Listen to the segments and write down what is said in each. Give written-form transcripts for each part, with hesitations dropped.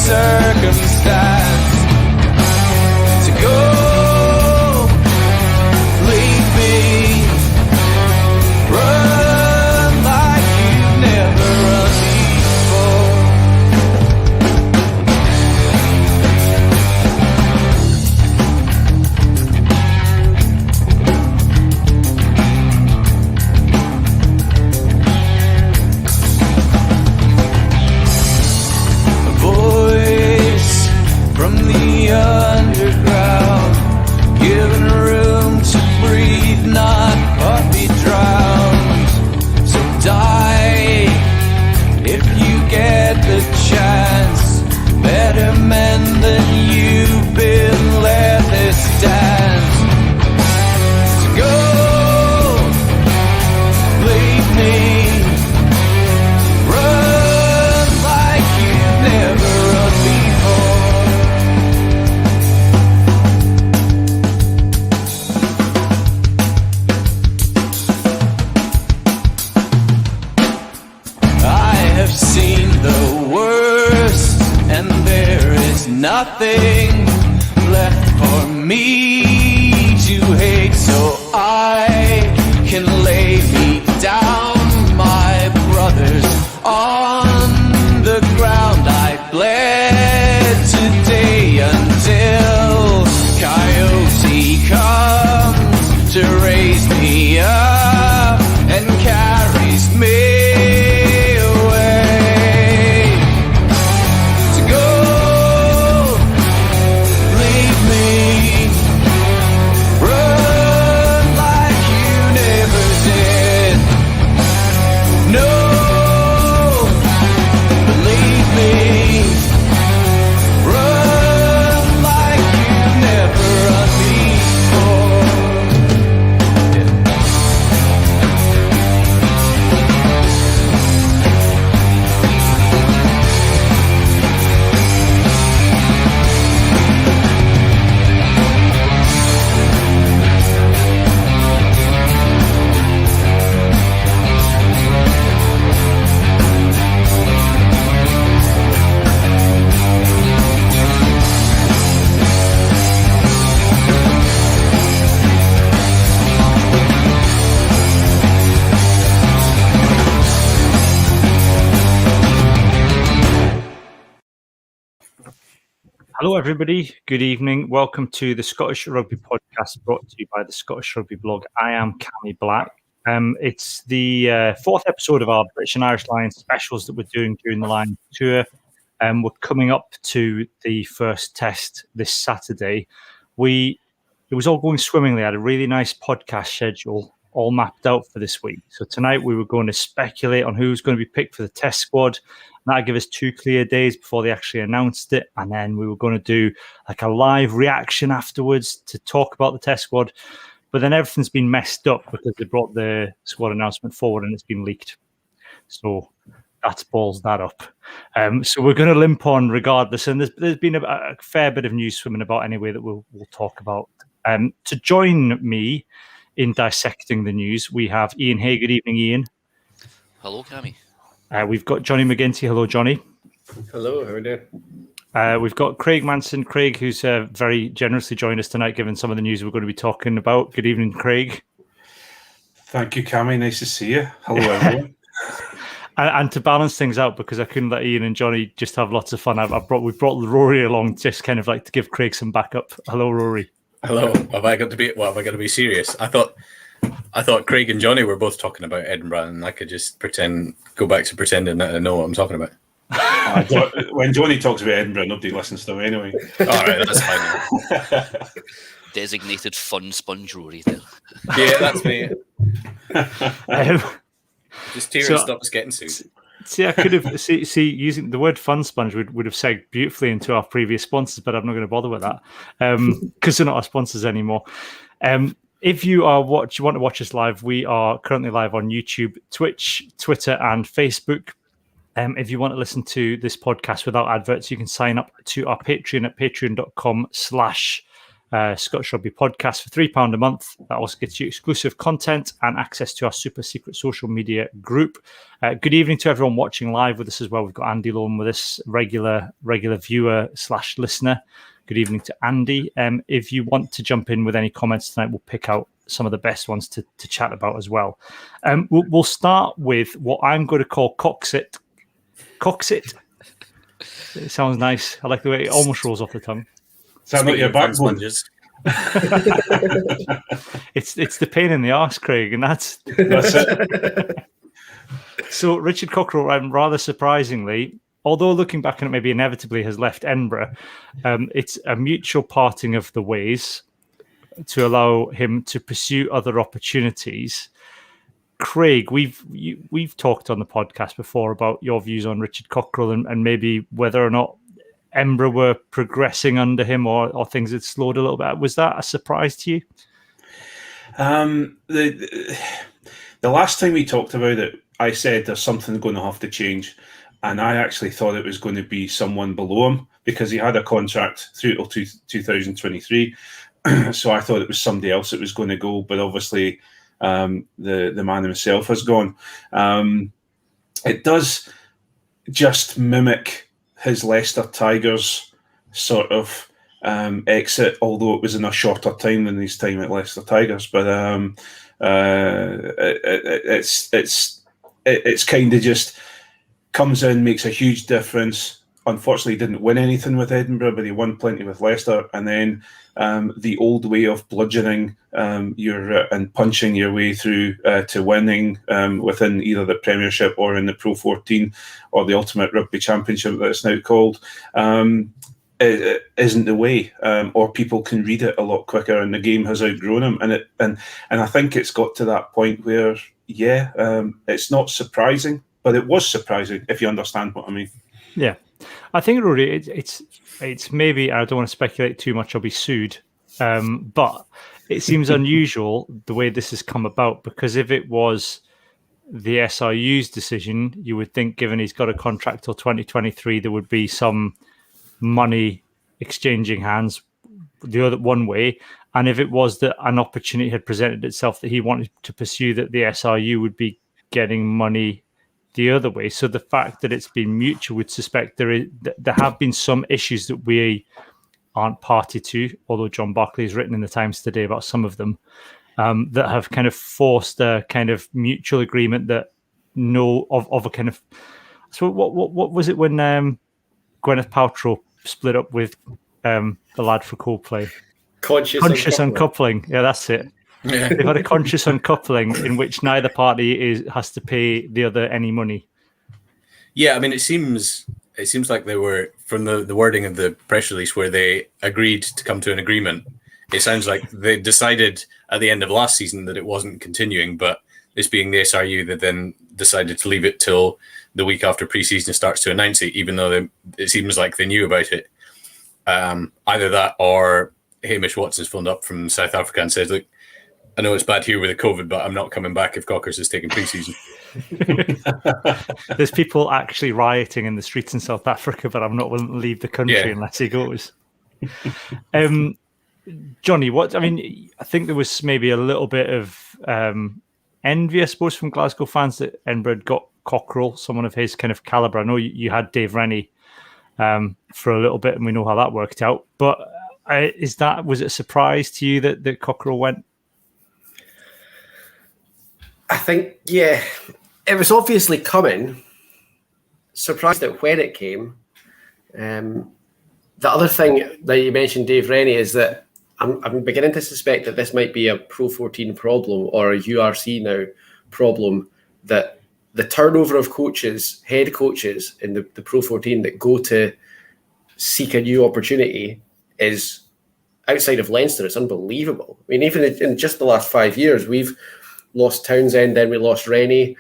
circumstance to go. Leave me, run like you've never run before. A voice from the underground, giving room to breathe, not be drowned. So die if you get the chance. Better men than you've been, let this dance to go. Leave me, run like you've never run before. I have seen the worst, and there is nothing left for me to hate, so I can lay me down, my brothers, on the ground. I bled today until Coyote comes to raise me up and carries me away. To go, leave me, run like you never did. No, believe me, run like you've never run before. Yeah. Hello, everybody. Good evening. Welcome to the Scottish Rugby podcast brought to you by the Scottish Rugby blog. I am Cammy Black. It's the fourth episode of our British and Irish Lions specials that we're doing during the Lions tour. We're coming up to the first test this Saturday. It was all going swimmingly. I had a really nice podcast schedule all mapped out for this week. So tonight we were going to speculate on who's going to be picked for the test squad. That'd give us 2 clear days before they actually announced it. And then we were going to do like a live reaction afterwards to talk about the test squad. But then everything's been messed up because they brought the squad announcement forward and it's been leaked. So that balls that up. So we're going to limp on regardless. And there's been a fair bit of news swimming about anyway that we'll talk about. To join me in dissecting the news, we have Ian Hay. Good evening, Ian. Hello, Cammy. We've got Johnny McGinty. Hello, Johnny. Hello, how are you doing? We've got Craig Manson. Craig, who's very generously joined us tonight, given some of the news we're going to be talking about. Good evening, Craig. Thank you, Cammy. Nice to see you. Hello, everyone. And to balance things out, because I couldn't let Ian and Johnny just have lots of fun, we've brought Rory along, just kind of like to give Craig some backup. Hello, Rory. Hello. Have I got to be serious? I thought Craig and Johnny were both talking about Edinburgh, and I could just go back to pretending that I know what I'm talking about. When Johnny talks about Edinburgh, nobody listens to him anyway. All right, that's fine. Designated fun sponge Rory there. Yeah, that's me. Just tear and stop us getting sued. See, I could have using the word fun sponge would have segued beautifully into our previous sponsors, but I'm not going to bother with that because they're not our sponsors anymore. If you want to watch us live, we are currently live on YouTube, Twitch, Twitter, and Facebook. If you want to listen to this podcast without adverts, you can sign up to our Patreon at patreon.com/. Scottish Rugby podcast for £3 a month. That also gets you exclusive content and access to our super secret social media group. Good evening to everyone watching live with us as well. We've got Andy Loam with us, regular viewer / listener. Good evening to Andy. If you want to jump in with any comments tonight, we'll pick out some of the best ones to chat about as well. We'll start with what I'm going to call Coxit. Coxit. It sounds nice. I like the way it almost rolls off the tongue. Sound like your backbone. Sponges. It's the pain in the arse, Craig, and that's it. So Richard Cockerill, rather surprisingly, although looking back on it, maybe inevitably has left Edinburgh. It's a mutual parting of the ways to allow him to pursue other opportunities. Craig, we've talked on the podcast before about your views on Richard Cockerill and maybe whether or not Edinburgh were progressing under him or things had slowed a little bit. Was that a surprise to you? The last time we talked about it, I said there's something going to have to change. And I actually thought it was going to be someone below him because he had a contract through till 2023. So I thought it was somebody else that was going to go. But obviously, the man himself has gone. It does just mimic his Leicester Tigers sort of exit, although it was in a shorter time than his time at Leicester Tigers. But it's kind of just comes in, makes a huge difference. Unfortunately, he didn't win anything with Edinburgh, but he won plenty with Leicester. And then the old way of bludgeoning and punching your way through to winning within either the Premiership or in the Pro 14 or the Ultimate Rugby Championship that it's now called it isn't the way, or people can read it a lot quicker, and the game has outgrown him. And I think it's got to that point where, it's not surprising, but it was surprising if you understand what I mean. Yeah. I think, Rory, it's maybe, I don't want to speculate too much, I'll be sued, but it seems unusual the way this has come about, because if it was the SRU's decision, you would think, given he's got a contract till 2023, there would be some money exchanging hands the other one way. And if it was that an opportunity had presented itself that he wanted to pursue, that the SRU would be getting money the other way. So the fact that it's been mutual would suspect there have been some issues that we aren't party to, although John Barclay has written in the Times today about some of them, that have kind of forced a kind of mutual agreement that of a kind of. So what was it when Gwyneth Paltrow split up with the lad for Coldplay? Conscious uncoupling. Yeah, that's it. Yeah. They've had a conscious uncoupling in which neither party has to pay the other any money. Yeah, I mean, it seems like they were, from the wording of the press release, where they agreed to come to an agreement. It sounds like they decided at the end of last season that it wasn't continuing, but this being the SRU, they then decided to leave it till the week after pre-season starts to announce it, even though it seems like they knew about it. Either that or Hamish Watson's phoned up from South Africa and says, look, I know it's bad here with the COVID, but I'm not coming back if Cockers is taking pre-season. There's people actually rioting in the streets in South Africa, but I'm not willing to leave the country unless he goes. Johnny, I think there was maybe a little bit of envy, I suppose, from Glasgow fans that Edinburgh got Cockerill, someone of his kind of calibre. I know you had Dave Rennie for a little bit, and we know how that worked out. But was it a surprise to you that Cockerill went? I think, it was obviously coming. Surprised at when it came. The other thing that you mentioned, Dave Rennie, is that I'm beginning to suspect that this might be a Pro 14 problem or a URC now problem, that the turnover of coaches, head coaches in the Pro 14 that go to seek a new opportunity is, outside of Leinster, it's unbelievable. I mean, even in just the last 5 years, we've lost Townsend, then we lost Rennie.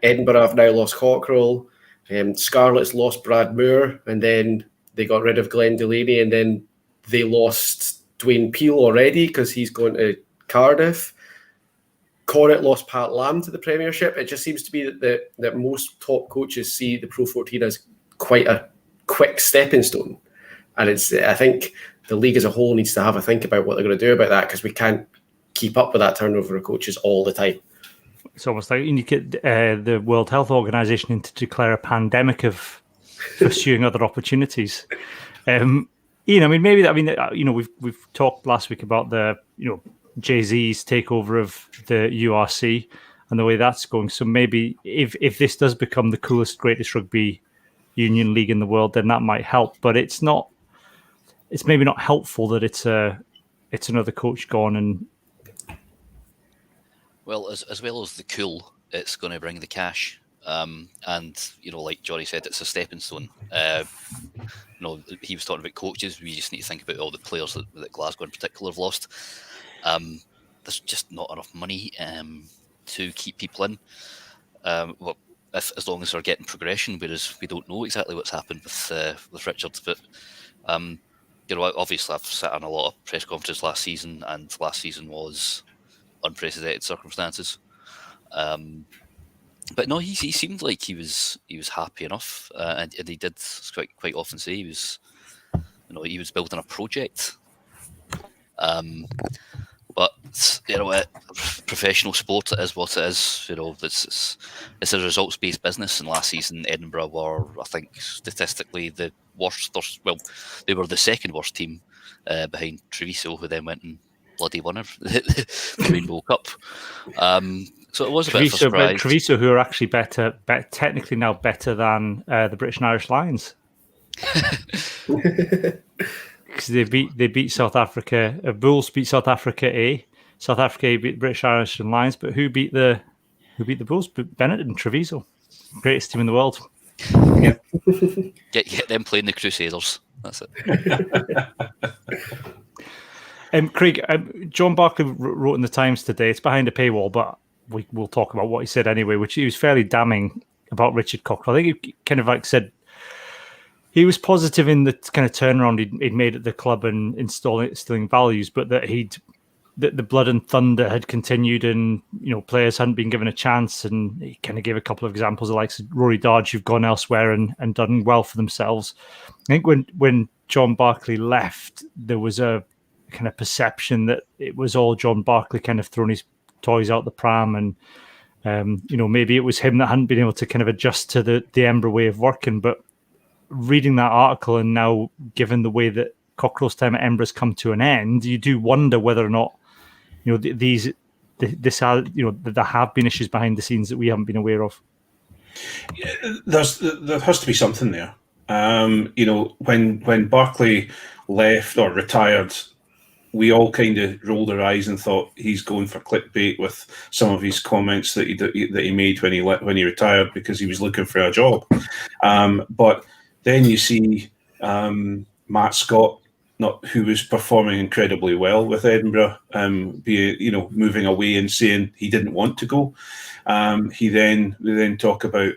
Edinburgh have now lost Cockerill. Scarlet's lost Brad Moore, and then they got rid of Glenn Delaney, and then they lost Dwayne Peel already because he's going to Cardiff. Corrit lost Pat Lam to the Premiership. It just seems to be that most top coaches see the Pro 14 as quite a quick stepping stone. And I think the league as a whole needs to have a think about what they're going to do about that, because we can't keep up with that turnover of coaches all the time. It's almost like you need to get the World Health Organization in to declare a pandemic of pursuing other opportunities. Ian, I mean, maybe that. I mean, we've talked last week about the Jay-Z's takeover of the URC and the way that's going. So maybe if this does become the coolest, greatest rugby union league in the world, then that might help. But it's not. It's maybe not helpful that it's another coach gone and. Well, as well as the cool, it's going to bring the cash. And, like Johnny said, it's a stepping stone. He was talking about coaches. We just need to think about all the players that Glasgow in particular have lost. There's just not enough money to keep people in. As long as they're getting progression, whereas we don't know exactly what's happened with Richard. But, obviously I've sat on a lot of press conferences last season, and last season was unprecedented circumstances. But no, he seemed like he was happy enough, and he did quite often say he was building a project. But professional sport, it is what it is. It's a results-based business. And last season, Edinburgh were, I think, statistically the worst. They were the second worst team behind Treviso, who then went and bloody won the Rainbow Cup. So it was a bit of a surprise. Treviso, who are actually technically now better than the British and Irish Lions, because they beat South Africa. Bulls beat South Africa A. South Africa beat British, Irish, and Lions. But who beat the Bulls? Bennett and Treviso, greatest team in the world. Yeah. Get them playing the Crusaders. That's it. Craig, John Barclay wrote in the Times today. It's behind a paywall, but we'll talk about what he said anyway, which he was fairly damning about Richard Cockerill. I think he kind of said he was positive in the kind of turnaround he'd made at the club and instilling values, but that the blood and thunder had continued, and players hadn't been given a chance. And he kind of gave a couple of examples of like Rory Darge, who've gone elsewhere and done well for themselves. I think when John Barclay left, there was a kind of perception that it was all John Barclay kind of throwing his toys out the pram, and maybe it was him that hadn't been able to kind of adjust to the Edinburgh way of working. But reading that article, and now given the way that Cockerill's time at Edinburgh's come to an end, you do wonder whether or not there have been issues behind the scenes that we haven't been aware of. There has to be something there. When Barclay left or retired, we all kind of rolled our eyes and thought he's going for clickbait with some of his comments that he made when he retired, because he was looking for a job. But then you see Matt Scott, who was performing incredibly well with Edinburgh, moving away and saying he didn't want to go. We then talk about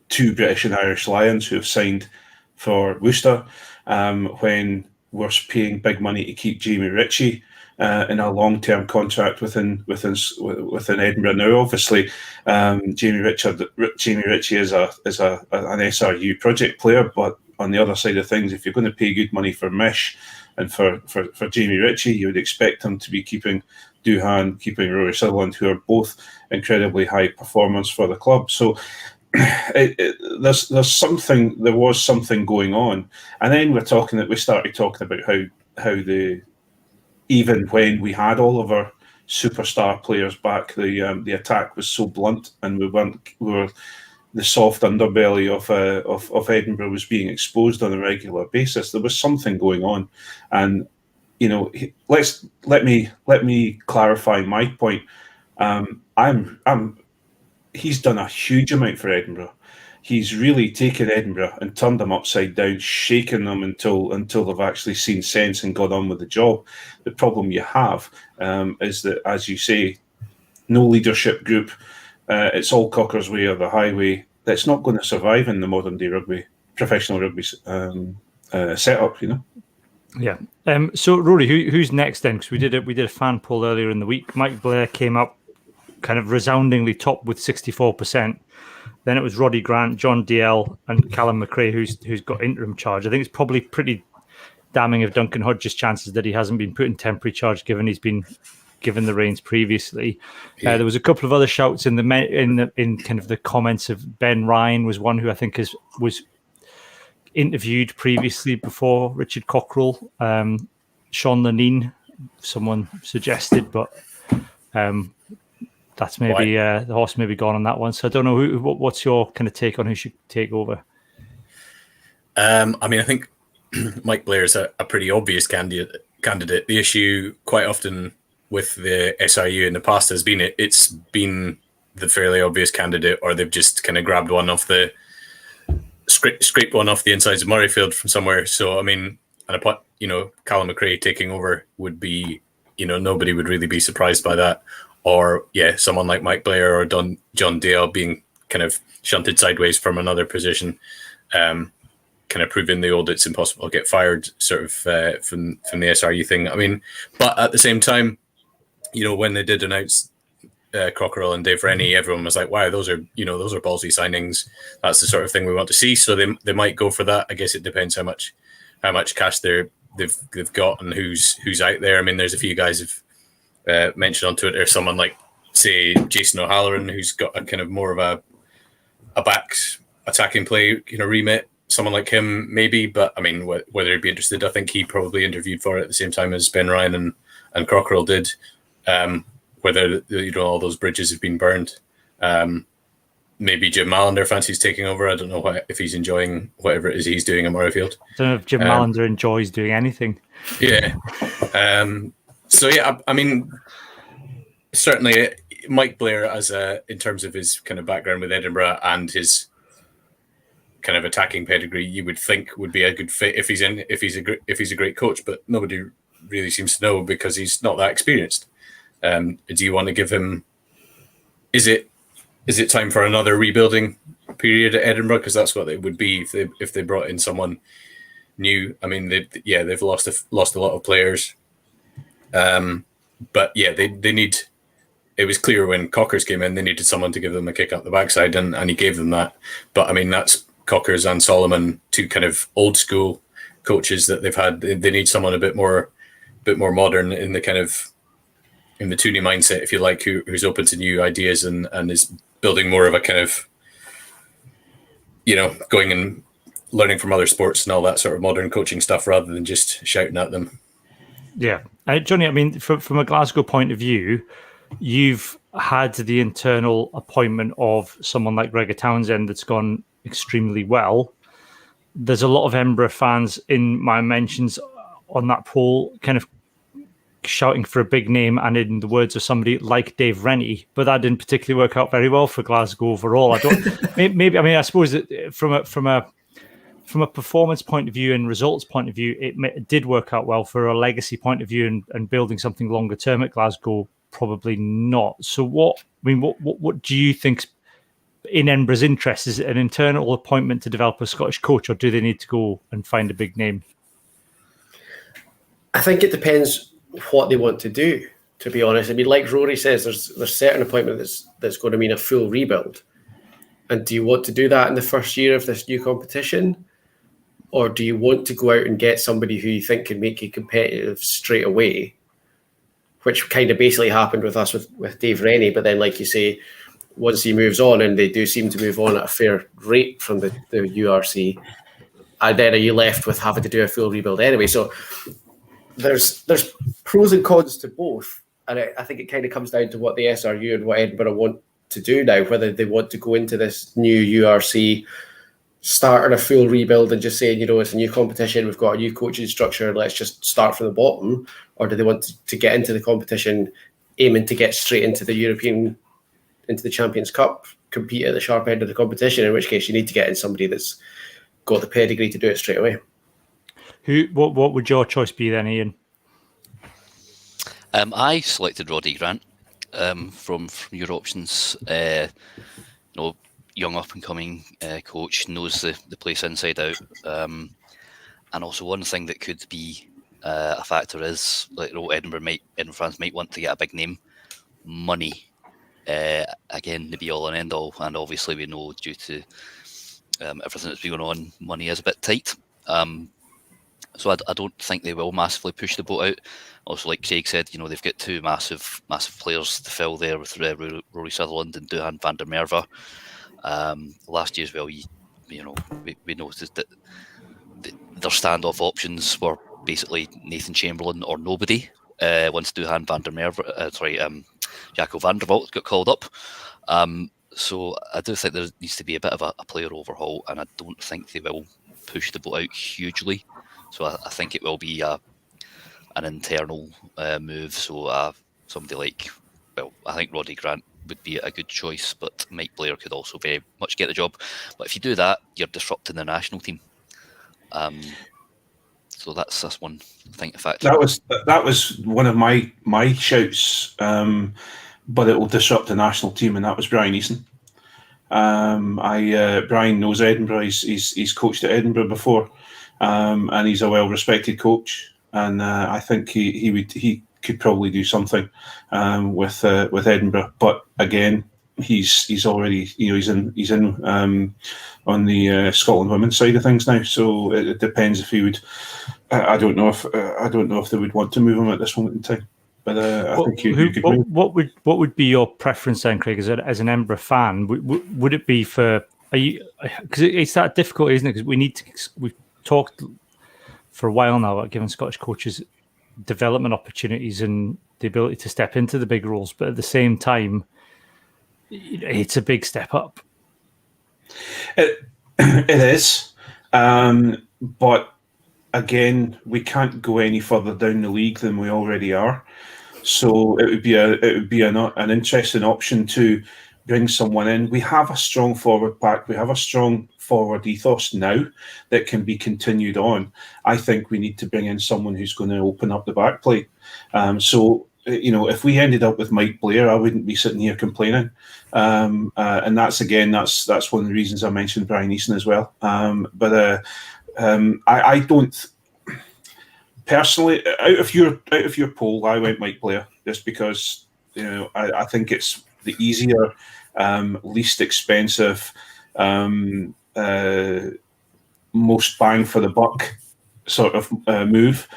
two British and Irish Lions who have signed for Worcester, when we're paying big money to keep Jamie Ritchie in a long-term contract within Edinburgh. Now, obviously, Jamie Ritchie is an SRU project player, but on the other side of things, if you're going to pay good money for Mish and for Jamie Ritchie, you would expect him to be keeping Duhan, keeping Rory Sutherland, who are both incredibly high performers for the club. So there was something going on, and then we started talking about how even when we had all of our superstar players back, the attack was so blunt, and we were the soft underbelly of Edinburgh was being exposed on a regular basis. There was something going on, and let me clarify my point. He's done a huge amount for Edinburgh. He's really taken Edinburgh and turned them upside down, shaken them until they've actually seen sense and got on with the job. The problem you have is that, as you say, no leadership group. It's all Cocker's way or the highway. That's not going to survive in the modern day professional rugby setup. Yeah. So Rory, who's next then? Because we did a fan poll earlier in the week. Mike Blair came up kind of resoundingly top with 64%. Then it was Roddy Grant, John DL, and Callum McRae who's got interim charge. I think it's probably damning of Duncan Hodges' chances that he hasn't been put in temporary charge, given he's been given the reins previously. There was a couple of other shouts in kind of the comments of Ben Ryan was one who I think was interviewed previously before Richard Cockerill. Sean Lanine, someone suggested, but that's maybe the horse may be gone on that one. So I don't know what's your kind of take on who should take over. I mean, I think Mike Blair is a pretty obvious candidate. The issue quite often with the SRU in the past has been it's been the fairly obvious candidate, or they've just kind of grabbed one off the scraped one off the insides of Murrayfield from somewhere. So I mean, and Callum McRae taking over would be, nobody would really be surprised by that. Or someone like Mike Blair or John Dale being kind of shunted sideways from another position. Kind of proving the old "it's impossible to get fired" sort of from the SRU thing. I mean, but at the same time, when they did announce Cockerill and Dave Rennie, everyone was like, "Wow, those are ballsy signings. That's the sort of thing we want to see." So they might go for that. I guess it depends how much cash they've got and who's out there. I mean, there's a few guys who've mentioned on Twitter. Someone like, say, Jason O'Halloran, who's got a kind of more of a back attacking play remit. Someone like him, maybe, but I mean, whether he'd be interested, I think he probably interviewed for it at the same time as Ben Ryan and Cockerill did. Whether all those bridges have been burned, maybe Jim Mallender fancies taking over. I don't know if he's enjoying whatever it is he's doing at Murrayfield. I don't know if Jim Mallender enjoys doing anything. Yeah. I mean, certainly Mike Blair, in terms of his kind of background with Edinburgh and his kind of attacking pedigree, you would think would be a good fit if he's a great coach, but nobody really seems to know because he's not that experienced. Do you want to give him? Is it time for another rebuilding period at Edinburgh? Because that's what it would be if they brought in someone new. I mean, they've lost a lot of players, but they need. It was clear when Cockers came in, they needed someone to give them a kick up the backside, and he gave them that. But I mean, that's Cockers and Solomon, two kind of old school coaches that they've had. They need someone a bit more modern in the Tooney mindset, if you like, who's open to new ideas and is building more of a kind of, going and learning from other sports and all that sort of modern coaching stuff rather than just shouting at them. Yeah. Johnny, I mean, from a Glasgow point of view, you've had the internal appointment of someone like Gregor Townsend that's gone extremely well. There's a lot of Edinburgh fans in my mentions on that poll kind of shouting for a big name, and in the words of somebody like Dave Rennie, but that didn't particularly work out very well for Glasgow overall. I suppose that from a performance point of view and results point of view, it did work out well. For a legacy point of view and building something longer term at Glasgow, probably not. So what do you think in Edinburgh's interest? Is it an internal appointment to develop a Scottish coach, or do they need to go and find a big name? I think it depends what they want to do, to be honest. I mean, like Rory says, there's certain appointment that's going to mean a full rebuild. And do you want to do that in the first year of this new competition? Or do you want to go out and get somebody who you think can make you competitive straight away? Which kind of basically happened with us with Dave Rennie. But then, like you say, once he moves on, and they do seem to move on at a fair rate from the URC, and then are you left with having to do a full rebuild anyway? So there's pros and cons to both. And I think it kind of comes down to what the SRU and what Edinburgh want to do now, whether they want to go into this new URC, starting a full rebuild and just saying, it's a new competition, we've got a new coaching structure, let's just start from the bottom, or do they want to get into the competition aiming to get straight into the Champions Cup, compete at the sharp end of the competition, in which case you need to get in somebody that's got the pedigree to do it straight away. What would your choice be then, Ian? I selected Roddy Grant from your options. Young up and coming coach, knows the place inside out, and also one thing that could be a factor is Edinburgh fans might want to get a big name, money. Again, the be all and end all, and obviously we know due to everything that's been going on, money is a bit tight. So I don't think they will massively push the boat out. Also, like Craig said, they've got two massive players to fill there with Rory Sutherland and Duhan van der Merwe. Last year as well, we noticed that their standoff options were basically Nathan Chamberlain or nobody. Once Duhan van der Merwe, Jaco van der Walt got called up. So I do think there needs to be a bit of a player overhaul, and I don't think they will push the boat out hugely. So I think it will be an internal move. So somebody like, I think Roddy Grant would be a good choice, but Mike Blair could also very much get the job. But if you do that, you're disrupting the national team. So that's one thing to factor. That was one of my shouts, but it will disrupt the national team, and that was Brian Eason. Brian knows Edinburgh. He's coached at Edinburgh before, and he's a well-respected coach. And I think he could probably do something with Edinburgh. But again, he's already he's in on the Scotland women's side of things now. So it depends if he would. I don't know if they would want to move him at this moment in time. But I think you could. What would be your preference then, Craig, as an Edinburgh fan? Would it be for? Are you? Because it's that difficult, isn't it? Because we've talked for a while now about giving Scottish coaches development opportunities and the ability to step into the big roles, but at the same time, it's a big step up. It is, but again, we can't go any further down the league than we already are. So it would be an interesting option to bring someone in. We have a strong forward pack. We have a strong forward ethos now that can be continued on. I think we need to bring in someone who's going to open up the back play. So if we ended up with Mike Blair, I wouldn't be sitting here complaining. And that's one of the reasons I mentioned Brian Eason as well. But I don't personally, out of your poll, I went Mike Blair just because I think it's the easier, least expensive, most bang for the buck sort of move.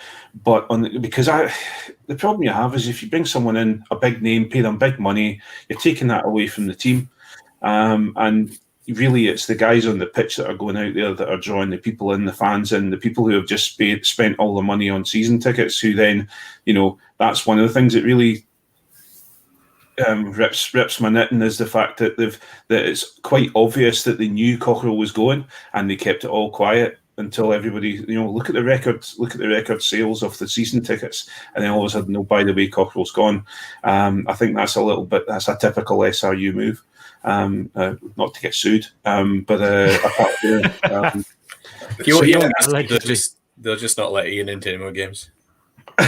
But because the problem you have is if you bring someone in, a big name, pay them big money, you're taking that away from the team, and really it's the guys on the pitch that are going out there that are drawing the people in, the fans in, the people who have just spent all the money on season tickets, who then, that's one of the things that really rips my knitting, is the fact that that it's quite obvious that they knew Cockerill was going and they kept it all quiet until everybody, look at the record sales of the season tickets, and then all of a sudden, oh, by the way, Cockerill's gone. I think that's a typical SRU move. Not to get sued, but they'll just not let Ian into any more games. But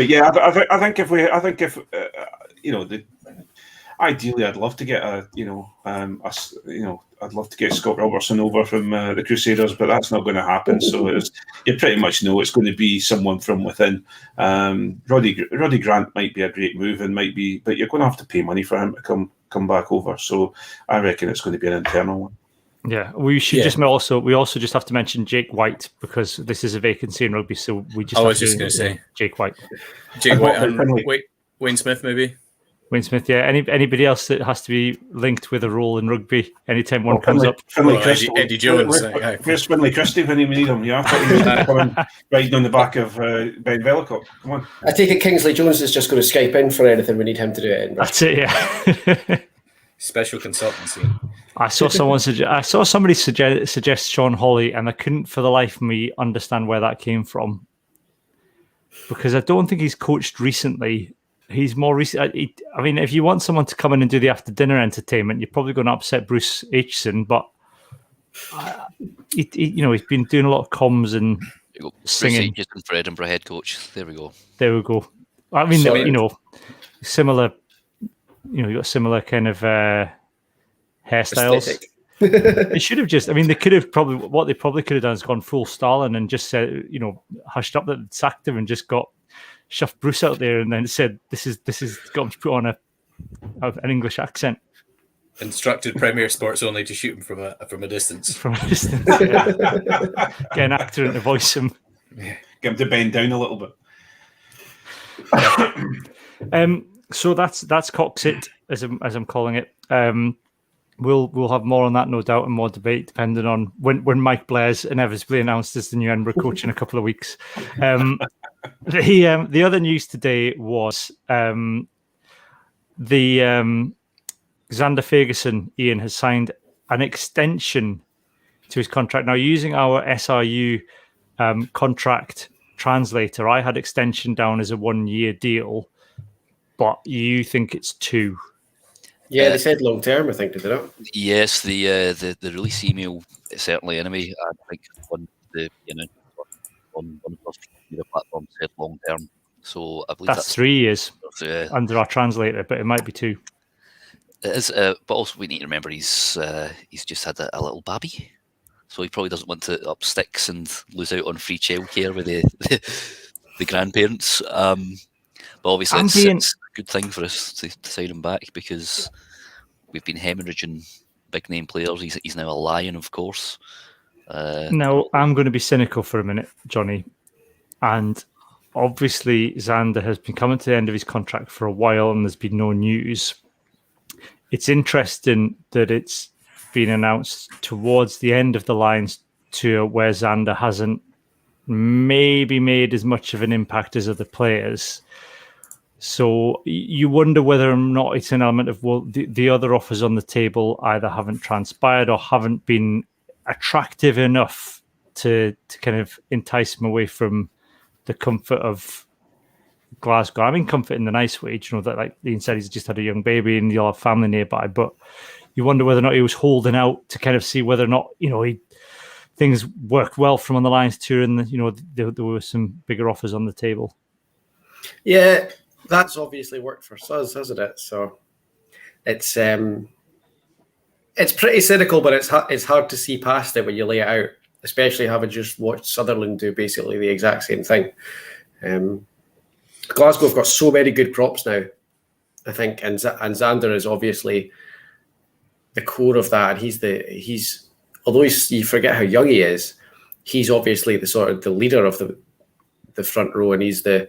yeah, I think if ideally, I'd love to get I'd love to get Scott Robertson over from the Crusaders, but that's not going to happen. So you pretty much know it's going to be someone from within. Roddy Grant might be a great move and but you're going to have to pay money for him to come back over. So I reckon it's going to be an internal one. Yeah, we should just also just have to mention Jake White, because this is a vacancy in rugby. So we just. I was just going to say Jake White. Jake White and Wayne Smith maybe. Wayne Smith, yeah. Anybody else that has to be linked with a role in rugby anytime one comes up? Eddie Jones. Where's Finlay Christie when we need him? Yeah, I thought he was going to come in riding on the back of Ben Velikop. Come on. I take it Kingsley Jones is just going to Skype in for anything we need him to do it in. That's it, yeah. Special consultancy. I saw somebody suggest Sean Hawley, and I couldn't for the life of me understand where that came from, because I don't think he's coached recently. He's more recent. I mean, if you want someone to come in and do the after dinner entertainment, you're probably going to upset Bruce Aitchison. But he's been doing a lot of comms and singing. Bruce Aitchison for Edinburgh head coach. There we go. I mean, similar. You got similar kind of hairstyles. They should have just. I mean, they could have probably could have done is gone full Stalin and just said, hushed up that they'd sacked him and just shoved Bruce out there and then said, "This is got to put on an English accent." instructed Premier Sports only to shoot him from a distance. From a distance. Yeah. Get an actor in to voice him. Get him to bend down a little bit. So that's Cox it, as I'm calling it. We'll have more on that, no doubt, and more debate depending on when Mike Blair's inevitably announced as the new Edinburgh coach in a couple of weeks. The other news today was the Xander Ferguson, Ian, has signed an extension to his contract. Now, using our SRU contract translator, I had extension down as a 1-year deal, but you think it's 2. Yeah, they said long term, I think, did they not? Yes, the release email certainly. Anyway, I think on the on one of the platforms said long term. So I believe that's 3 years uh, under our translator, but it might be 2. It is, but also we need to remember he's just had a little baby, so he probably doesn't want to up sticks and lose out on free childcare with the grandparents. But obviously it's a good thing for us to sign him back, because we've been hemorrhaging big name players. He's now a Lion, of course. Now, I'm going to be cynical for a minute, Johnny. And obviously, Xander has been coming to the end of his contract for a while and there's been no news. It's interesting that it's been announced towards the end of the Lions tour, where Xander hasn't maybe made as much of an impact as other players. So you wonder whether or not it's an element of, well, the other offers on the table either haven't transpired or haven't been attractive enough to kind of entice him away from the comfort of Glasgow. I mean, comfort in the nice way, you know, that like Ian said, he's just had a young baby and you'll have family nearby. But you wonder whether or not he was holding out to kind of see whether or not, you know, things worked well from on the Lions tour, and you know there were some bigger offers on the table. Yeah, that's obviously worked for us, hasn't it? So it's pretty cynical, but it's hard to see past it when you lay it out, especially having just watched Sutherland do basically the exact same thing. Glasgow have got so many good props now, I think, and Xander is obviously the core of that. And he's although you forget how young he is, he's obviously the sort of the leader of the front row, and he's a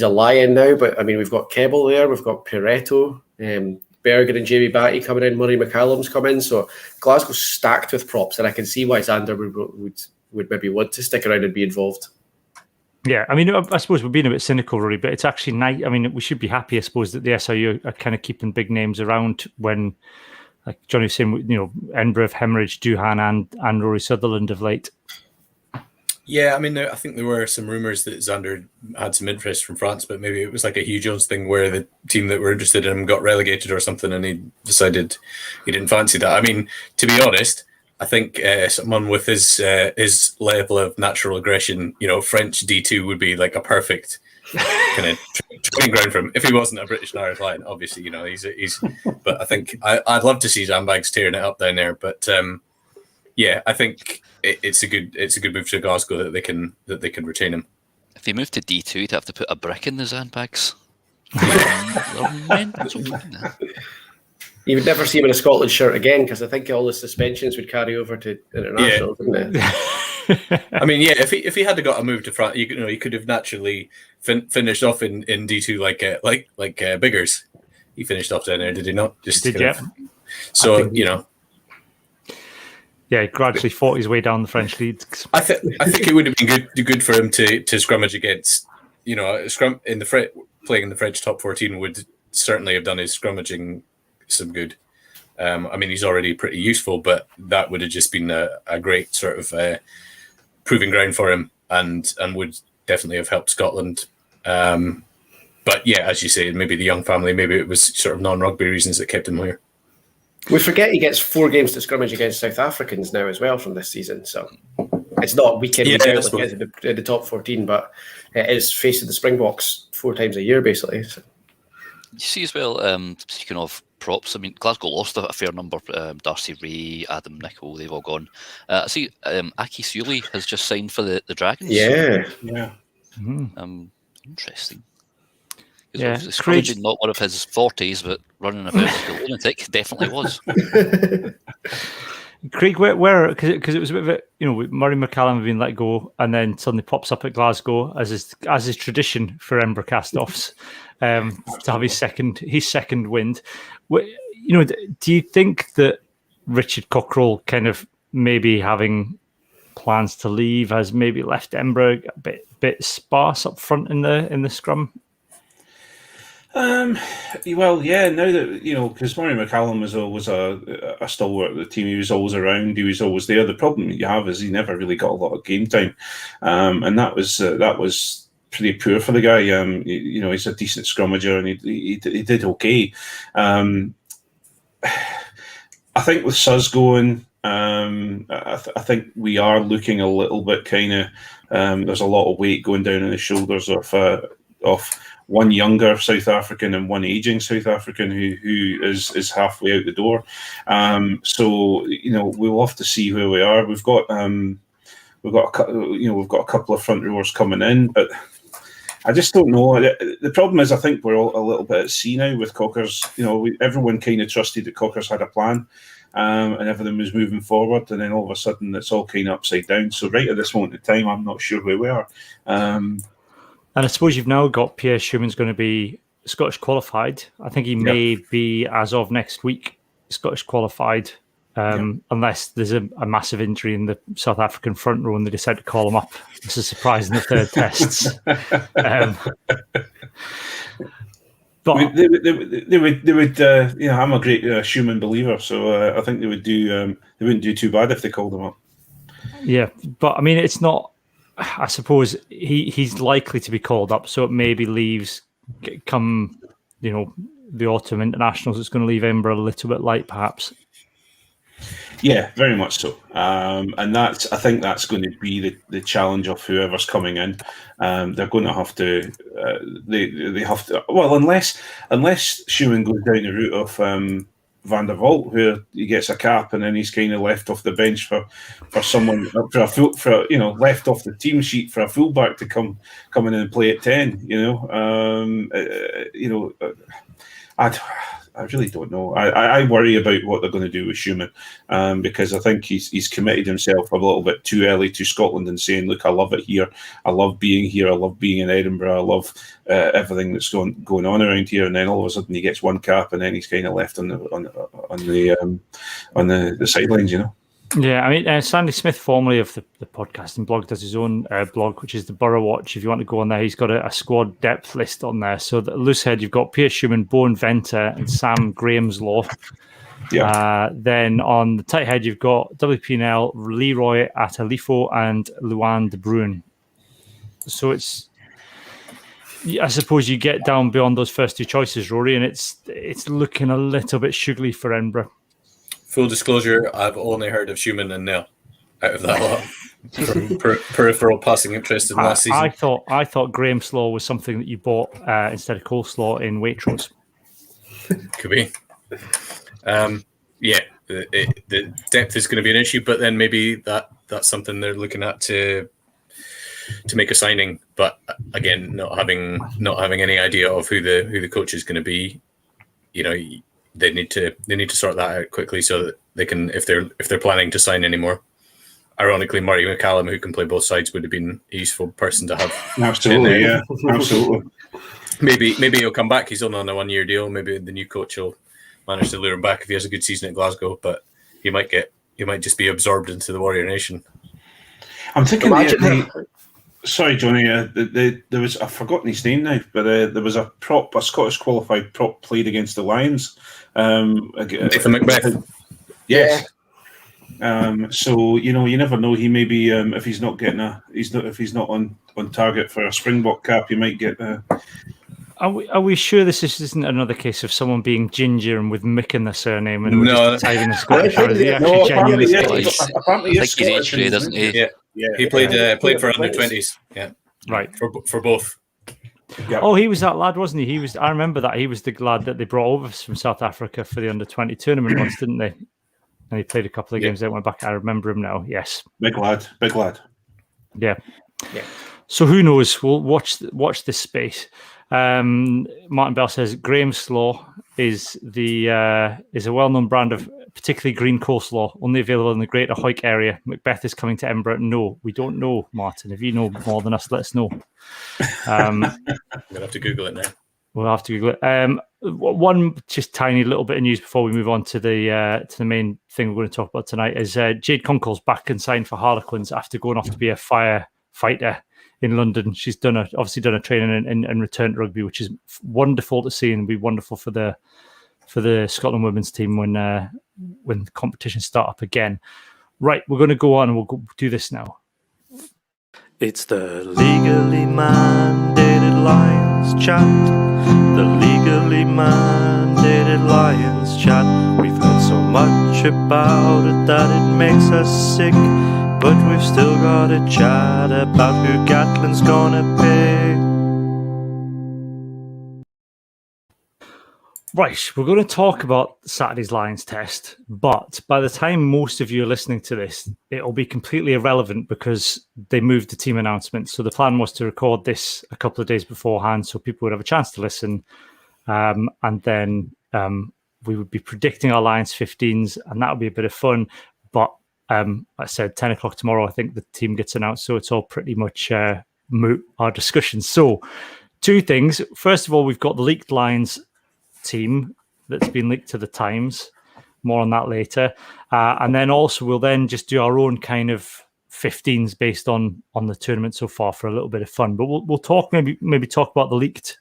Lion now. But I mean, we've got Keble there, we've got Peretto, Berger and Jamie Batty coming in, Murray McCallum's come in. So Glasgow's stacked with props, and I can see why Xander would maybe want to stick around and be involved. Yeah, I mean, I suppose we're being a bit cynical, Rory, but it's actually nice. I mean, we should be happy, I suppose, that the SRU are kind of keeping big names around when, like Johnny was saying, you know, Edinburgh have hemorrhaged Duhan and Rory Sutherland of late. Yeah, I mean, I think there were some rumours that Xander had some interest from France, but maybe it was like a Hugh Jones thing where the team that were interested in him got relegated or something, and he decided he didn't fancy that. I mean, to be honest, I think someone with his level of natural aggression, you know, French D2 would be like a perfect kind of training ground for him. If he wasn't a British and Irish Lion, obviously, you know, he's. But I think I'd love to see Zandbags tearing it up down there. But yeah, I think it's a good move to Glasgow that they can retain him. If he moved to D2, he'd have to put a brick in the Zandbags. You would never see him in a Scotland shirt again, because I think all the suspensions would carry over to international, wouldn't it? I mean, yeah, if he had got a move to France, you know, he could have naturally finished off in D2 like Biggers. He finished off down there, did he not? So you know. Yeah, he gradually fought his way down the French leagues. I think it would have been good for him to scrummage against, you know, playing in the French top 14 would certainly have done his scrummaging some good. I mean, he's already pretty useful, but that would have just been a great sort of proving ground for him, and would definitely have helped Scotland. But yeah, as you say, maybe the young family, maybe it was sort of non-rugby reasons that kept him here. We forget he gets 4 games to scrummage against South Africans now as well from this season. So it's not week in, week out like in the top 14, but it is facing the Springboks 4 times a year, basically. So. You see as well, speaking of props, I mean, Glasgow lost a fair number. Darcy Ray, Adam Nichol, they've all gone. I see Aki Suley has just signed for the Dragons. Yeah. Yeah. Interesting. Yeah, It's Craig- probably not one of his 40s, but running about like a lunatic definitely was. Craig, where because it was a bit of a, Murray McCallum had been let go and then suddenly pops up at Glasgow as is tradition for Edinburgh cast-offs, to have his second wind. Do you think that Richard Cockerill kind of maybe having plans to leave has maybe left Edinburgh a bit sparse up front in the scrum? Well, yeah. Now that because Murray McCallum was always a stalwart of the team. He was always around. He was always there. The problem you have is he never really got a lot of game time, and that was pretty poor for the guy. He's a decent scrummager, and he did okay. I think with Suz going, I think we are looking a little bit kind of. There's a lot of weight going down on the shoulders of one younger South African and one aging South African who is halfway out the door. So we'll have to see where we are. We've got a couple of front rowers coming in, but I just don't know. The problem is I think we're all a little bit at sea now with Cockers. Everyone kind of trusted that Cockers had a plan. And everything was moving forward, and then all of a sudden it's all kind of upside down. So right at this moment in time, I'm not sure where we are. And I suppose you've now got Pierre Schumann's going to be Scottish qualified. I think he may be, as of next week, Scottish qualified, unless there's a massive injury in the South African front row and they decide to call him up. This is surprising the third tests. But they would. I'm a great Schumann believer, so I think they would do. They wouldn't do too bad if they called him up. Yeah, but I mean, it's not. I suppose he's likely to be called up, so it maybe leaves come the autumn internationals. It's going to leave Edinburgh a little bit light, perhaps. Yeah, very much so. And I think that's going to be the challenge of whoever's coming in. They're going to have to. They have to. Well, unless Schumann goes down the route of Van der Vault, where he gets a cap and then he's kind of left off the bench for someone left off the team sheet for a fullback to come in and play at 10. I really don't know. I worry about what they're going to do with Schumann because I think he's committed himself a little bit too early to Scotland and saying, "Look, I love it here. I love being here. I love being in Edinburgh. I love everything that's going on around here." And then all of a sudden he gets one cap, and then he's kind of left on the sidelines. Yeah, I mean, Sandy Smith, formerly of the podcasting blog, does his own blog, which is the Borough Watch. If you want to go on there, he's got a squad depth list on there. So the loose head, you've got Pierre Schumann, Bowen Venter, and Sam Grahamslaw. Yeah. Then on the tight head, you've got WPNL, Leroy Atalifo, and Luan de Bruin. So I suppose you get down beyond those first two choices, Rory, and it's looking a little bit sugary for Edinburgh. Full disclosure, I've only heard of Schumann and Nell out of that lot from peripheral passing interest in last season. I thought Grahamslaw was something that you bought instead of coleslaw in Waitrose. Could be. The depth is going to be an issue, but then maybe that's something they're looking at to make a signing. But again, not having any idea of who the coach is going to be, They need to sort that out quickly so that they can, if they're planning to sign anymore. Ironically, Murray McCallum, who can play both sides, would have been a useful person to have. Absolutely, yeah, absolutely. Maybe he'll come back. He's only on a 1-year deal. Maybe the new coach will manage to lure him back if he has a good season at Glasgow. But he might just be absorbed into the Warrior Nation. I'm thinking. Sorry, Johnny. There was, I've forgotten his name now, but there was a Scottish qualified prop played against the Lions. Nathan Macbeth. Yes. So you never know. He may be if he's not on target for a Springbok cap, he might get. Are we sure this isn't another case of someone being ginger and with Mick in the surname and just typing the Scottish? Or is he actually genuinely Scottish? I think he's age, doesn't he? Yeah. He played for under-20s. Yeah, right. For both. Yep. Oh, he was that lad, wasn't he? I remember that he was the lad that they brought over from South Africa for the under-20 tournament once, didn't they? And he played a couple of games that went back. I remember him now. Yes, big lad. Yeah. So who knows? We'll watch this space. Martin Bell says Graham Slaw is a well-known brand of particularly green coleslaw, only available in the Greater Hawick area. Macbeth is coming to Edinburgh. No, we don't know, Martin. If you know more than us, let us know. I'm gonna have to Google it now. We'll have to Google it. One just tiny little bit of news before we move on to the main thing we're going to talk about tonight is Jade Kunkel's back and signed for Harlequins after going off to be a firefighter in London. She's obviously done a training and returned to rugby, which is wonderful to see and be wonderful for the Scotland women's team when the competitions start up again. Right, we're going to go on and we'll do this now. It's the legally mandated Lions chat. The legally mandated Lions chat. We've heard so much about it that it makes us sick, but we've still got to chat about who Gatlin's gonna pick. Right, we're going to talk about Saturday's Lions test, but by the time most of you are listening to this, it'll be completely irrelevant because they moved the team announcement. So the plan was to record this a couple of days beforehand so people would have a chance to listen. And then we would be predicting our Lions 15s, and that would be a bit of fun. But I said 10 o'clock tomorrow, I think the team gets announced. So it's all pretty much moot, our discussion. So two things. First of all, we've got the leaked Lions team that's been linked to the Times. More on that later. And then also we'll then just do our own kind of 15s based on the tournament so far for a little bit of fun. But we'll talk maybe talk about the leaked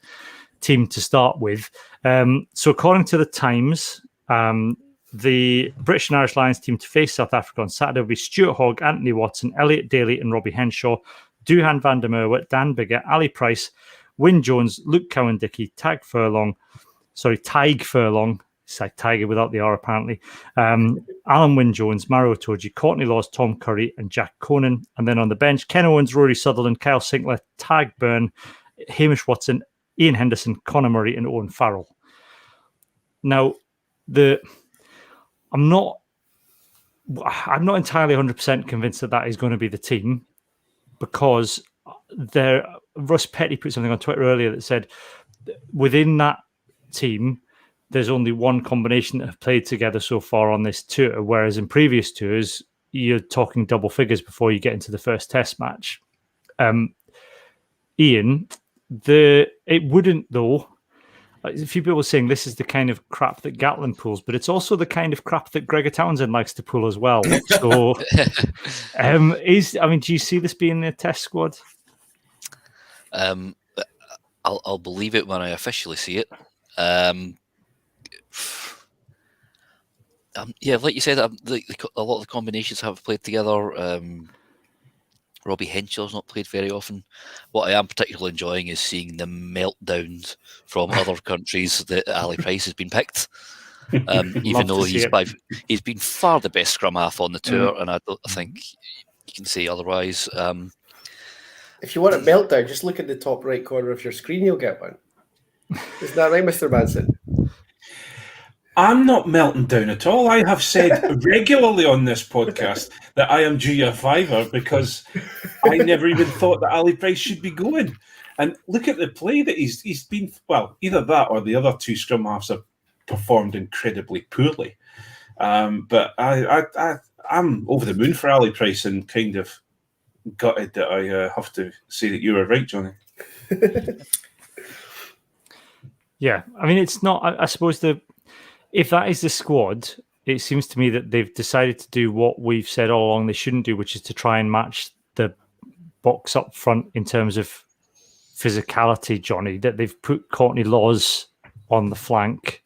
team to start with. So according to the Times, the British and Irish Lions team to face South Africa on Saturday will be Stuart Hogg, Anthony Watson, Elliot Daley and Robbie Henshaw, Duhan van der Merwe, Dan Biggar, Ali Price, Wyn Jones, Luke Cowan-Dickey, Tig Furlong. It's like Tiger without the R apparently. Alan Wyn-Jones, Mario Itoje, Courtney Laws, Tom Curry, and Jack Conan. And then on the bench, Ken Owens, Rory Sutherland, Kyle Sinclair, Tag Byrne, Hamish Watson, Ian Henderson, Conor Murray, and Owen Farrell. Now, I'm not entirely 100% convinced that is going to be the team, because Russ Petty put something on Twitter earlier that said within that team there's only one combination that have played together so far on this tour, whereas in previous tours you're talking double figures before you get into the first test match. Ian, it wouldn't though. A few people are saying this is the kind of crap that Gatlin pulls, but it's also the kind of crap that Gregor Townsend likes to pull as well. So do you see this being the test squad? I'll believe it when I officially see it. Yeah, like you said, a lot of the combinations have played together. Robbie Henshaw's not played very often. What I am particularly enjoying is seeing the meltdowns from other countries that Ali Price has been picked. Even though he's been far the best scrum half on the tour, and I don't think you can say otherwise. If you want a meltdown, just look at the top right corner of your screen, you'll get one. Isn't that right, Mr. Manson? I'm not melting down at all. I have said regularly on this podcast that I am due a fiver because I never even thought that Ali Price should be going. And look at the play that he's been. Well, either that or the other two scrum halves have performed incredibly poorly. But I'm over the moon for Ali Price and kind of gutted that I have to say that you were right, Johnny. Yeah, I mean, it's not. I suppose if that is the squad, it seems to me that they've decided to do what we've said all along they shouldn't do, which is to try and match the box up front in terms of physicality, Johnny, that they've put Courtney Laws on the flank,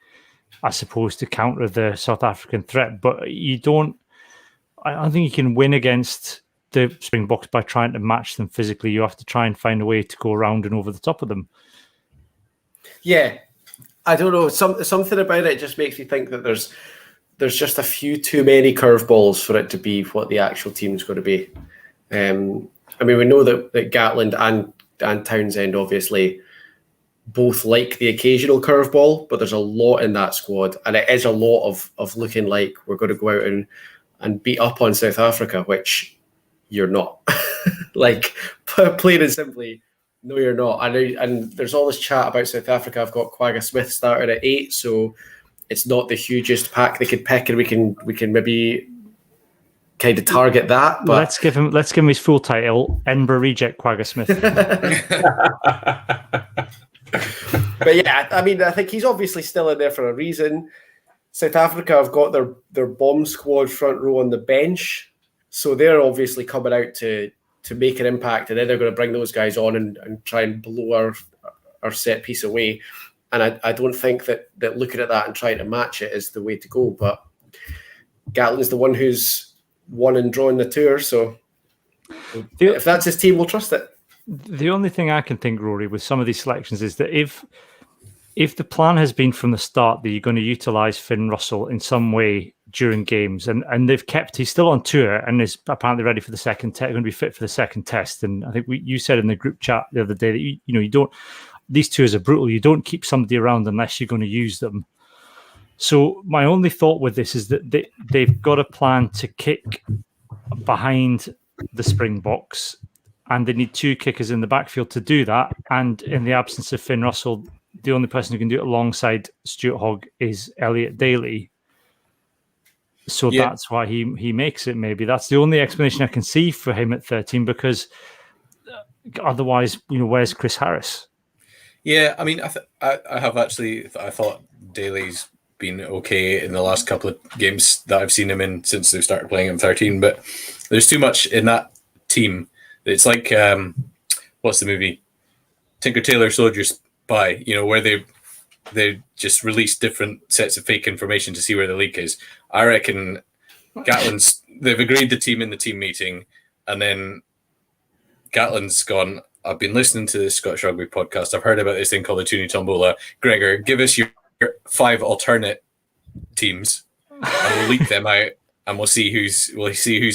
I suppose, to counter the South African threat. But I don't think you can win against the Springboks by trying to match them physically. You have to try and find a way to go around and over the top of them. Yeah. I don't know. Something about it just makes me think that there's just a few too many curveballs for it to be what the actual team's going to be. I mean, we know that Gatland and Townsend obviously both like the occasional curveball, but there's a lot in that squad, and it is a lot of looking like we're going to go out and beat up on South Africa, which you're not. Like, plain and simply, No, you're not. And there's all this chat about South Africa. I've got Quagga Smith started at 8, so it's not the hugest pack they could pick, and we can maybe kind of target that. But let's give him his full title: Edinburgh reject Quagga Smith. But yeah, I mean, I think he's obviously still in there for a reason. South Africa have got their bomb squad front row on the bench, so they're obviously coming out to make an impact, and then they're going to bring those guys on and try and blow our set piece away. And I don't think that looking at that and trying to match it is the way to go. But Gatland's the one who's won and drawn the tour, so if that's his team, we'll trust it. The only thing I can think, Rory, with some of these selections is that if the plan has been from the start that you're going to utilise Finn Russell in some way during games, and he's still on tour and is apparently ready for the second test, going to be fit for the second test. And I think you said in the group chat the other day that you don't. These tours are brutal. You don't keep somebody around unless you're going to use them. So my only thought with this is that they've got a plan to kick behind the Springboks, and they need 2 kickers in the backfield to do that. And in the absence of Finn Russell, the only person who can do it alongside Stuart Hogg is Elliot Daley. So that's why he makes it. Maybe that's the only explanation I can see for him at 13, because otherwise, where's Chris Harris? Yeah, I mean, I thought Daly's been okay in the last couple of games that I've seen him in since they started playing him 13. But there's too much in that team. It's like what's the movie? Tinker Tailor Soldier Spy. Where they just release different sets of fake information to see where the leak is. I reckon they've agreed the team in the team meeting, and then Gatland's gone, I've been listening to the Scottish Rugby podcast. I've heard about this thing called the Toonie Tombola. Gregor, give us your 5 alternate teams, and we'll leak them out, and we'll see who's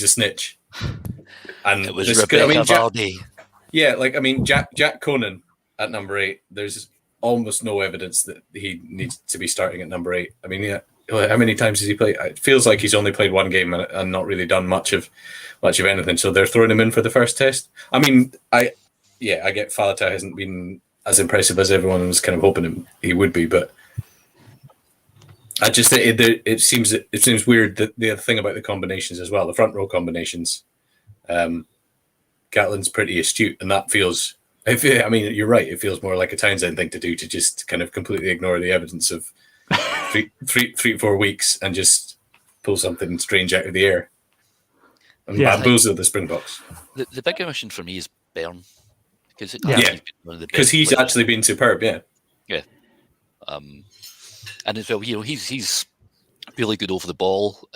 a snitch. And it was Rebecca Vardy. Jack Conan at number 8. There's almost no evidence that he needs to be starting at number 8. I mean, how many times has he played? It feels like he's only played one game and not really done much of anything. So they're throwing him in for the first test. I mean, I get Faletau hasn't been as impressive as everyone was kind of hoping he would be, but I just think it seems weird that the other thing about the combinations as well, the front row combinations. Gatland's pretty astute, and that feels. I mean, you're right. It feels more like a Townsend thing to do, to just kind of completely ignore the evidence of 3-4 weeks and just pull something strange out of the air and bamboozle the Springboks. The big omission for me is Byrne, because he's actually been superb. Yeah. And as well, he's really good over the ball.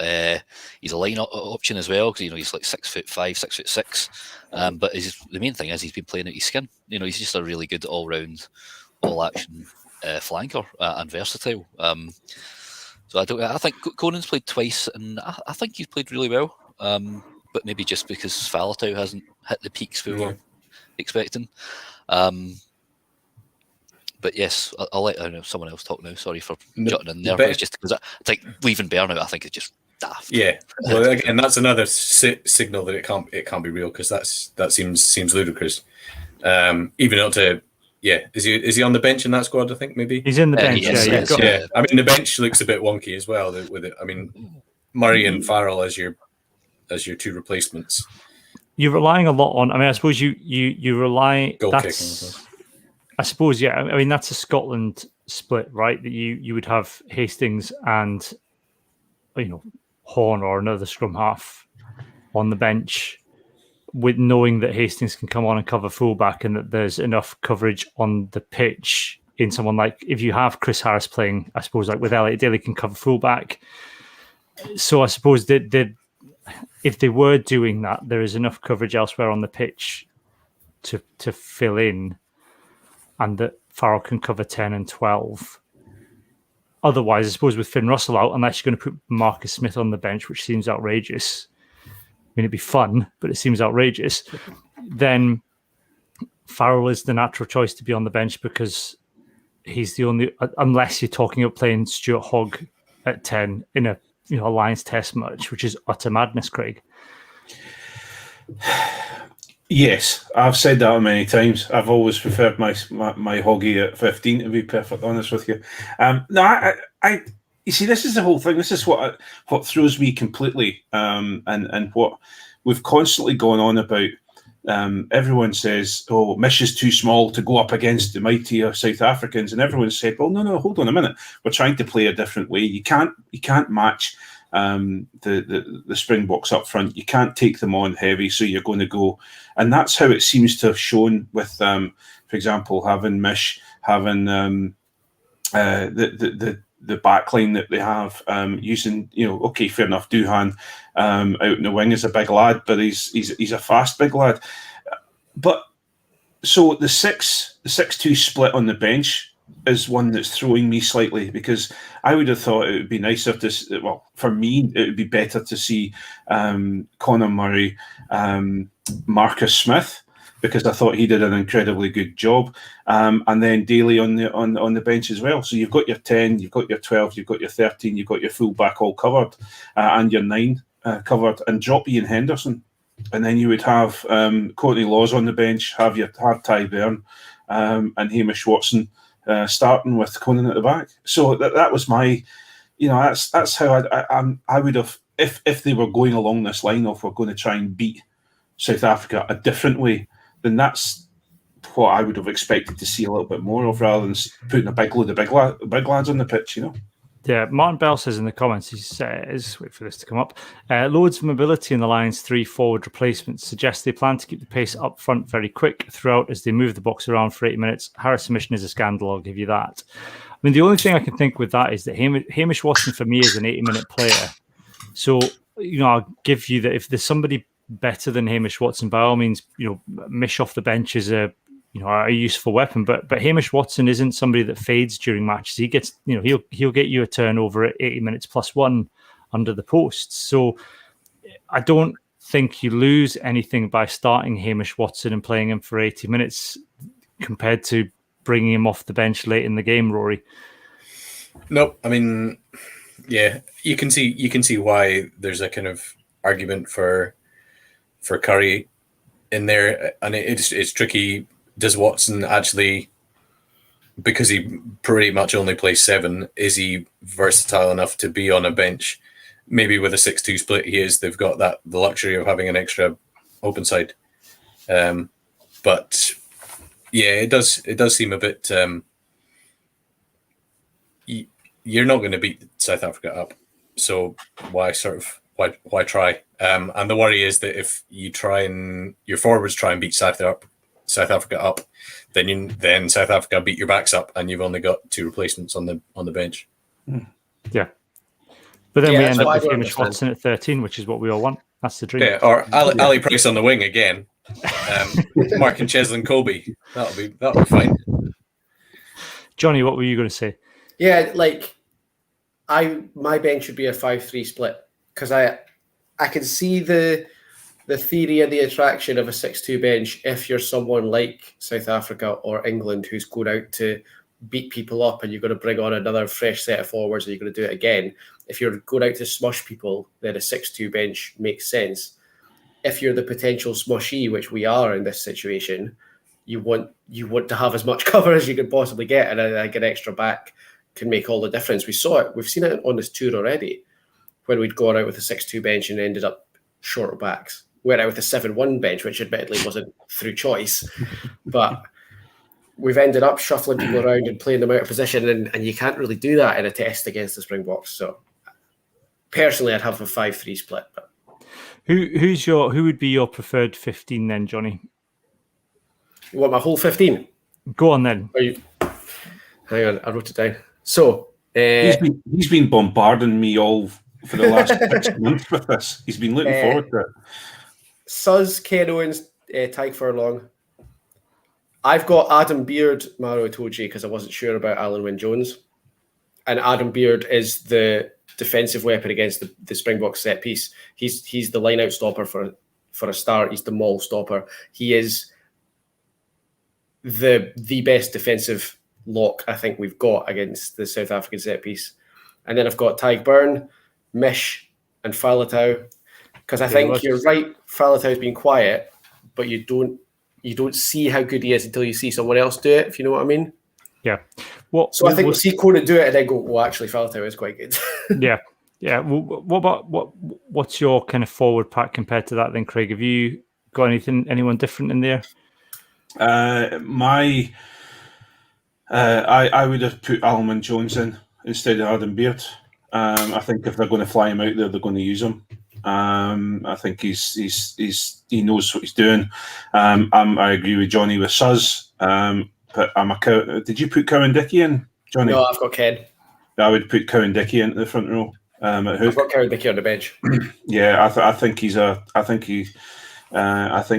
He's a line option as well, because he's like 6'5", 6'6". But the main thing is he's been playing out his skin. He's just a really good all-round, all-action flanker and versatile. So I think Conan's played twice, and I think he's played really well. But maybe just because Faletau hasn't hit the peaks we were expecting. But yes, I'll let someone else talk now. Sorry for jutting in there. But it's just because I think leaving Byrne out, I think it's just daft. Yeah, well, again, that's another signal that it can't be real, because that seems ludicrous. Even up to is he on the bench in that squad? I think maybe he's in the bench. I mean, the bench looks a bit wonky as well with it. I mean, Murray and Farrell as your 2 replacements. You're relying a lot on. I mean, I suppose you rely. Goal kicking. I suppose, I mean, that's a Scotland split, right? That you would have Hastings and, Horn or another scrum half on the bench, with knowing that Hastings can come on and cover fullback, and that there's enough coverage on the pitch in someone like, if you have Chris Harris playing, I suppose, like with Elliot Daley can cover fullback. So I suppose that if they were doing that, there is enough coverage elsewhere on the pitch to fill in, and that Farrell can cover 10 and 12. Otherwise, I suppose with Finn Russell out, unless you're going to put Marcus Smith on the bench, which seems outrageous. I mean, it'd be fun, but it seems outrageous. Then Farrell is the natural choice to be on the bench, because he's the only, unless you're talking about playing Stuart Hogg at 10 in a Lions test match, which is utter madness, Craig. Yes, I've said that many times. I've always preferred my Hoggy at 15, to be perfectly honest with you. No, I you see, this is the whole thing. This is what throws me completely, and what we've constantly gone on about. Everyone says, "Oh, Mish is too small to go up against the mightier South Africans," and everyone said, "Well, no, hold on a minute. We're trying to play a different way. You can't match the Springboks up front. You can't take them on heavy, so you're going to go." And that's how it seems to have shown with, for example, having Mish, having the backline that they have, using, okay, fair enough, Duhan out in the wing is a big lad, but he's a fast big lad. But so the 6-2 split on the bench is one that's throwing me slightly, because I would have thought it would be nicer to, well, for me, it would be better to see Conor Murray, Marcus Smith, because I thought he did an incredibly good job, and then Daley on the bench as well. So you've got your 10, you've got your 12, you've got your 13, you've got your fullback all covered, and your 9 covered, and drop Ian Henderson, and then you would have Courtney Laws on the bench, have Ty Byrne, and Hamish Watson starting with Conan at the back. So that was my, that's how I would have, if they were going along this line of we're going to try and beat South Africa a different way, then that's what I would have expected to see a little bit more of, rather than putting a big load of big lads on the pitch, Yeah, Martin Bell says in the comments, he says, wait for this to come up, loads of mobility in the Lions' 3 forward replacements suggest they plan to keep the pace up front very quick throughout as they move the box around for 80 minutes. Harris' mission is a scandal, I'll give you that. I mean, the only thing I can think with that is that Hamish Watson, for me, is an 80-minute player. So, I'll give you that if there's somebody better than Hamish Watson, by all means, Mish off the bench is a useful weapon, but Hamish Watson isn't somebody that fades during matches. He gets, he'll get you a turnover at 80 minutes plus 1 under the posts. So I don't think you lose anything by starting Hamish Watson and playing him for 80 minutes compared to bringing him off the bench late in the game, Rory. Nope. I mean, yeah, you can see why there's a kind of argument for Curry in there, and it's tricky. Does Watson actually, because he pretty much only plays 7, is he versatile enough to be on a bench? Maybe with a 6-2 split, he is. They've got the luxury of having an extra open side. But yeah, it does seem a bit. You're not going to beat South Africa up, so why try? And the worry is that if you try and your forwards try and beat South Africa up, then South Africa beat your backs up, and you've only got 2 replacements on the bench. Yeah, but then we end up with I Hamish Watson at 13, which is what we all want. That's the dream. Yeah, or Ali Price on the wing again, Mark and Cheslin Colby. That'll be fine. Johnny, what were you going to say? Yeah, my bench would be a 5-3 split, because I can see the theory and the attraction of a 6-2 bench if you're someone like South Africa or England who's going out to beat people up and you're going to bring on another fresh set of forwards and you're going to do it again. If you're going out to smush people, then a 6-2 bench makes sense. If you're the potential smushy, which we are in this situation, you want to have as much cover as you can possibly get, and like an extra back can make all the difference. We saw it. We've seen it on this tour already, when we'd gone out with a 6-2 bench and ended up short of backs. Went out with a 7-1 bench, which admittedly wasn't through choice, but we've ended up shuffling people around and playing them out of position, and you can't really do that in a test against the Springboks. So personally, I'd have a 5-3 split. But who would be your preferred 15 then, Johnny? You want my whole 15? Go on then. Hang on, I wrote it down. So he's been bombarding me all for the last 6 months with this. He's been looking forward to it. Suz, Ken Owens, Tyke Furlong. I've got Adam Beard, Maro Itoje, because I wasn't sure about Alan Wynne-Jones. And Adam Beard is the defensive weapon against the Springboks set piece. He's the line-out stopper for a start. He's the maul stopper. He is the best defensive lock I think we've got against the South African set piece. And then I've got Tyke Byrne, Mish, and Faletau. Because I think you're right, Faletau's been quiet, but you don't see how good he is until you see someone else do it. If you know what I mean. Yeah. So I think we'll see Conan do it and then go, well, actually, Faletau is quite good. Yeah. Yeah. Well, what's your kind of forward pack compared to that then, Craig? Have you got anyone different in there? I would have put Almond Jones in instead of Adam Beard. I think if they're going to fly him out there, they're going to use him. I think he knows what he's doing. I agree with Johnny with Suz. But did you put Cowan Dickey in, Johnny? No, I've got Ken. I would put Cowan Dickey into the front row. At Hook. I've got Cowan Dickey on the bench. Yeah, I think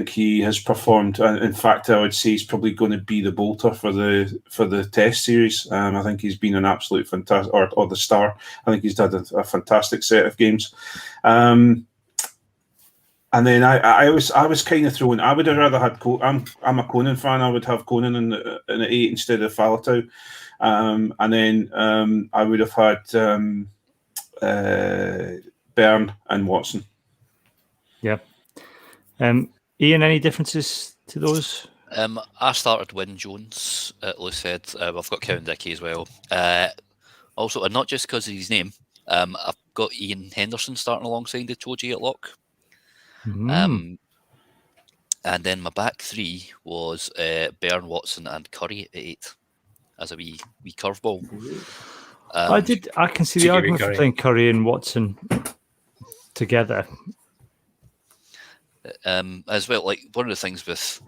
he has performed. In fact, I would say he's probably going to be the bolter for the Test series. I think he's been an absolute fantastic, or the star. I think he's had a fantastic set of games. And then I was kind of thrown. I would have rather had. I'm a Conan fan. I would have Conan in the 8 instead of Faletau. And then I would have had Byrne and Watson. Yeah. Ian, any differences to those? I started Wyn Jones at loose head. I've got Cowan Dickey as well. Also, and not just because of his name, I've got Ian Henderson starting alongside the Choji at lock. And then my back three was Byrne, Watson, and Curry at 8 as a wee curveball. I can see the argument for playing Curry and Watson together. As well, like one of the things with,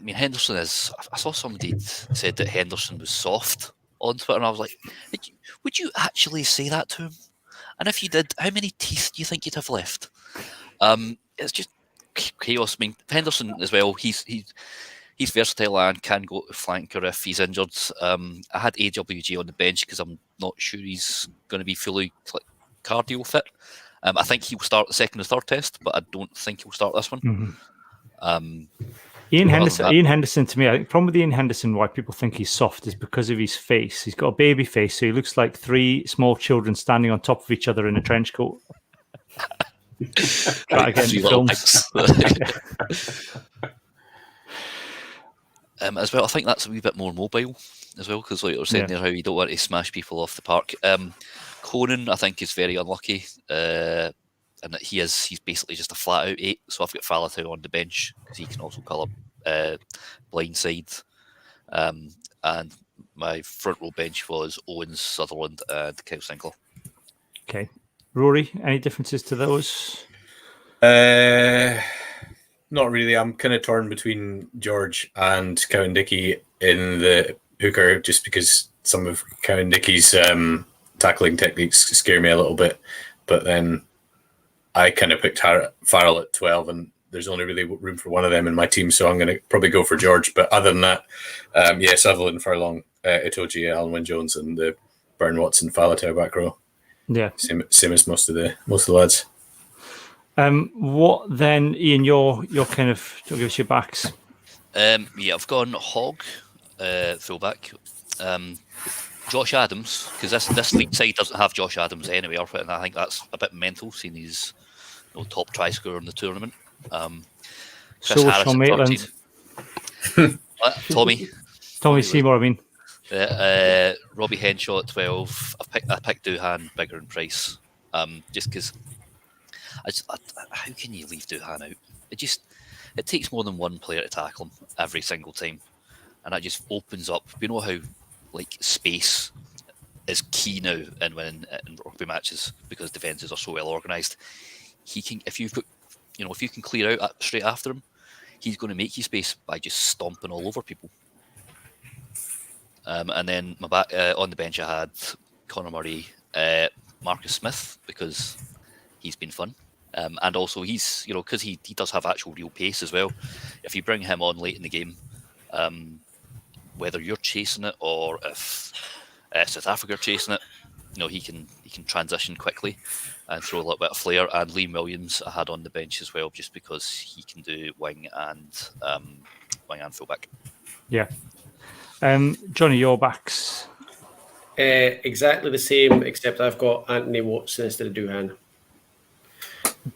Henderson is. I saw somebody said that Henderson was soft on Twitter, and I was like, would you actually say that to him? And if you did, how many teeth do you think you'd have left? It's just chaos. I mean, Henderson as well. He's versatile and can go to flanker if he's injured. I had AWG on the bench because I'm not sure he's going to be fully cardio fit. I think he'll start the second and third test, but I don't think he'll start this one. Ian Henderson, to me, I think the problem with Ian Henderson, why people think he's soft, is because of his face. He's got a baby face, so he looks like 3 small children standing on top of each other in a trench coat. Films. As well, I think that's a wee bit more mobile as well, because like you were saying there, how you don't want to smash people off the park. Conan, I think, is very unlucky, and that he's basically just a flat out 8. So I've got Faletau on the bench because he can also call up blindside. And my front row bench was Owens, Sutherland, and Kyle Sinclair. Okay, Rory, any differences to those? Not really. I'm kind of torn between George and Cowan Dickey in the hooker, just because some of Cowan Dickey's tackling techniques scare me a little bit. But then I kind of picked Farrell at 12, and there's only really room for one of them in my team, so I'm going to probably go for George. But other than that, Sutherland, Furlong, Itoje, Alan Wyn Jones, and the Byrne, Watson, Faletau back row. Yeah, same as most of the lads. What then, Ian? Your kind of give us your backs. I've gone Hogg, fullback. Josh Adams, because this league side doesn't have Josh Adams anywhere, and I think that's a bit mental, seeing he's top try scorer in the tournament. Chris Harris Sean Maitland. Tommy Seymour, I mean. Robbie Henshaw at 12. I picked Duhan, Bigger and Price. Just because how can you leave Duhan out? It takes more than one player to tackle him every single time, and that just opens up. You know how space is key now in winning in rugby matches because defences are so well organised. He can, if you can clear out straight after him, he's going to make you space by just stomping all over people. And then my back on the bench, I had Conor Murray, Marcus Smith, because he's been fun. And also he's, because he does have actual real pace as well. If you bring him on late in the game, whether you're chasing it or if South Africa are chasing it, he can transition quickly and throw a little bit of flair. And Liam Williams I had on the bench as well, just because he can do wing and fullback. Yeah. Johnny, your backs? Exactly the same, except I've got Anthony Watson instead of Duhan.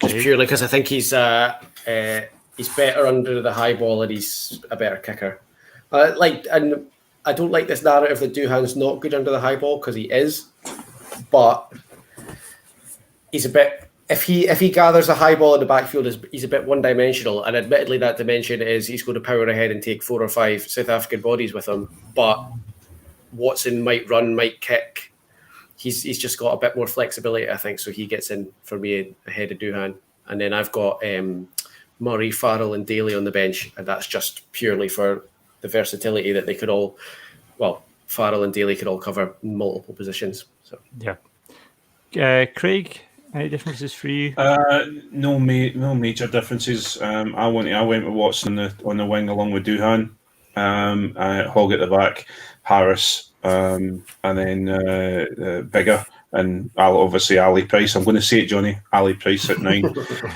Just purely because I think he's he's better under the high ball and he's a better kicker. And I don't like this narrative that Duhan's not good under the high ball, because he is, but he's a bit. If he gathers a high ball in the backfield, he's a bit one-dimensional, and admittedly that dimension is he's going to power ahead and take 4 or 5 South African bodies with him. But Watson might run, might kick. He's just got a bit more flexibility, I think, so he gets in for me ahead of Duhan. And then I've got Murray, Farrell and Daley on the bench, and that's just purely for the versatility that they could all, Farrell and Daley could all cover multiple positions. So yeah. Craig, any differences for you? No major differences. I went with Watson on the wing along with Duhan. Hogg at the back, Harris, and then Bigger, and obviously Ali Price. I'm going to say it, Johnny. Ali Price at 9.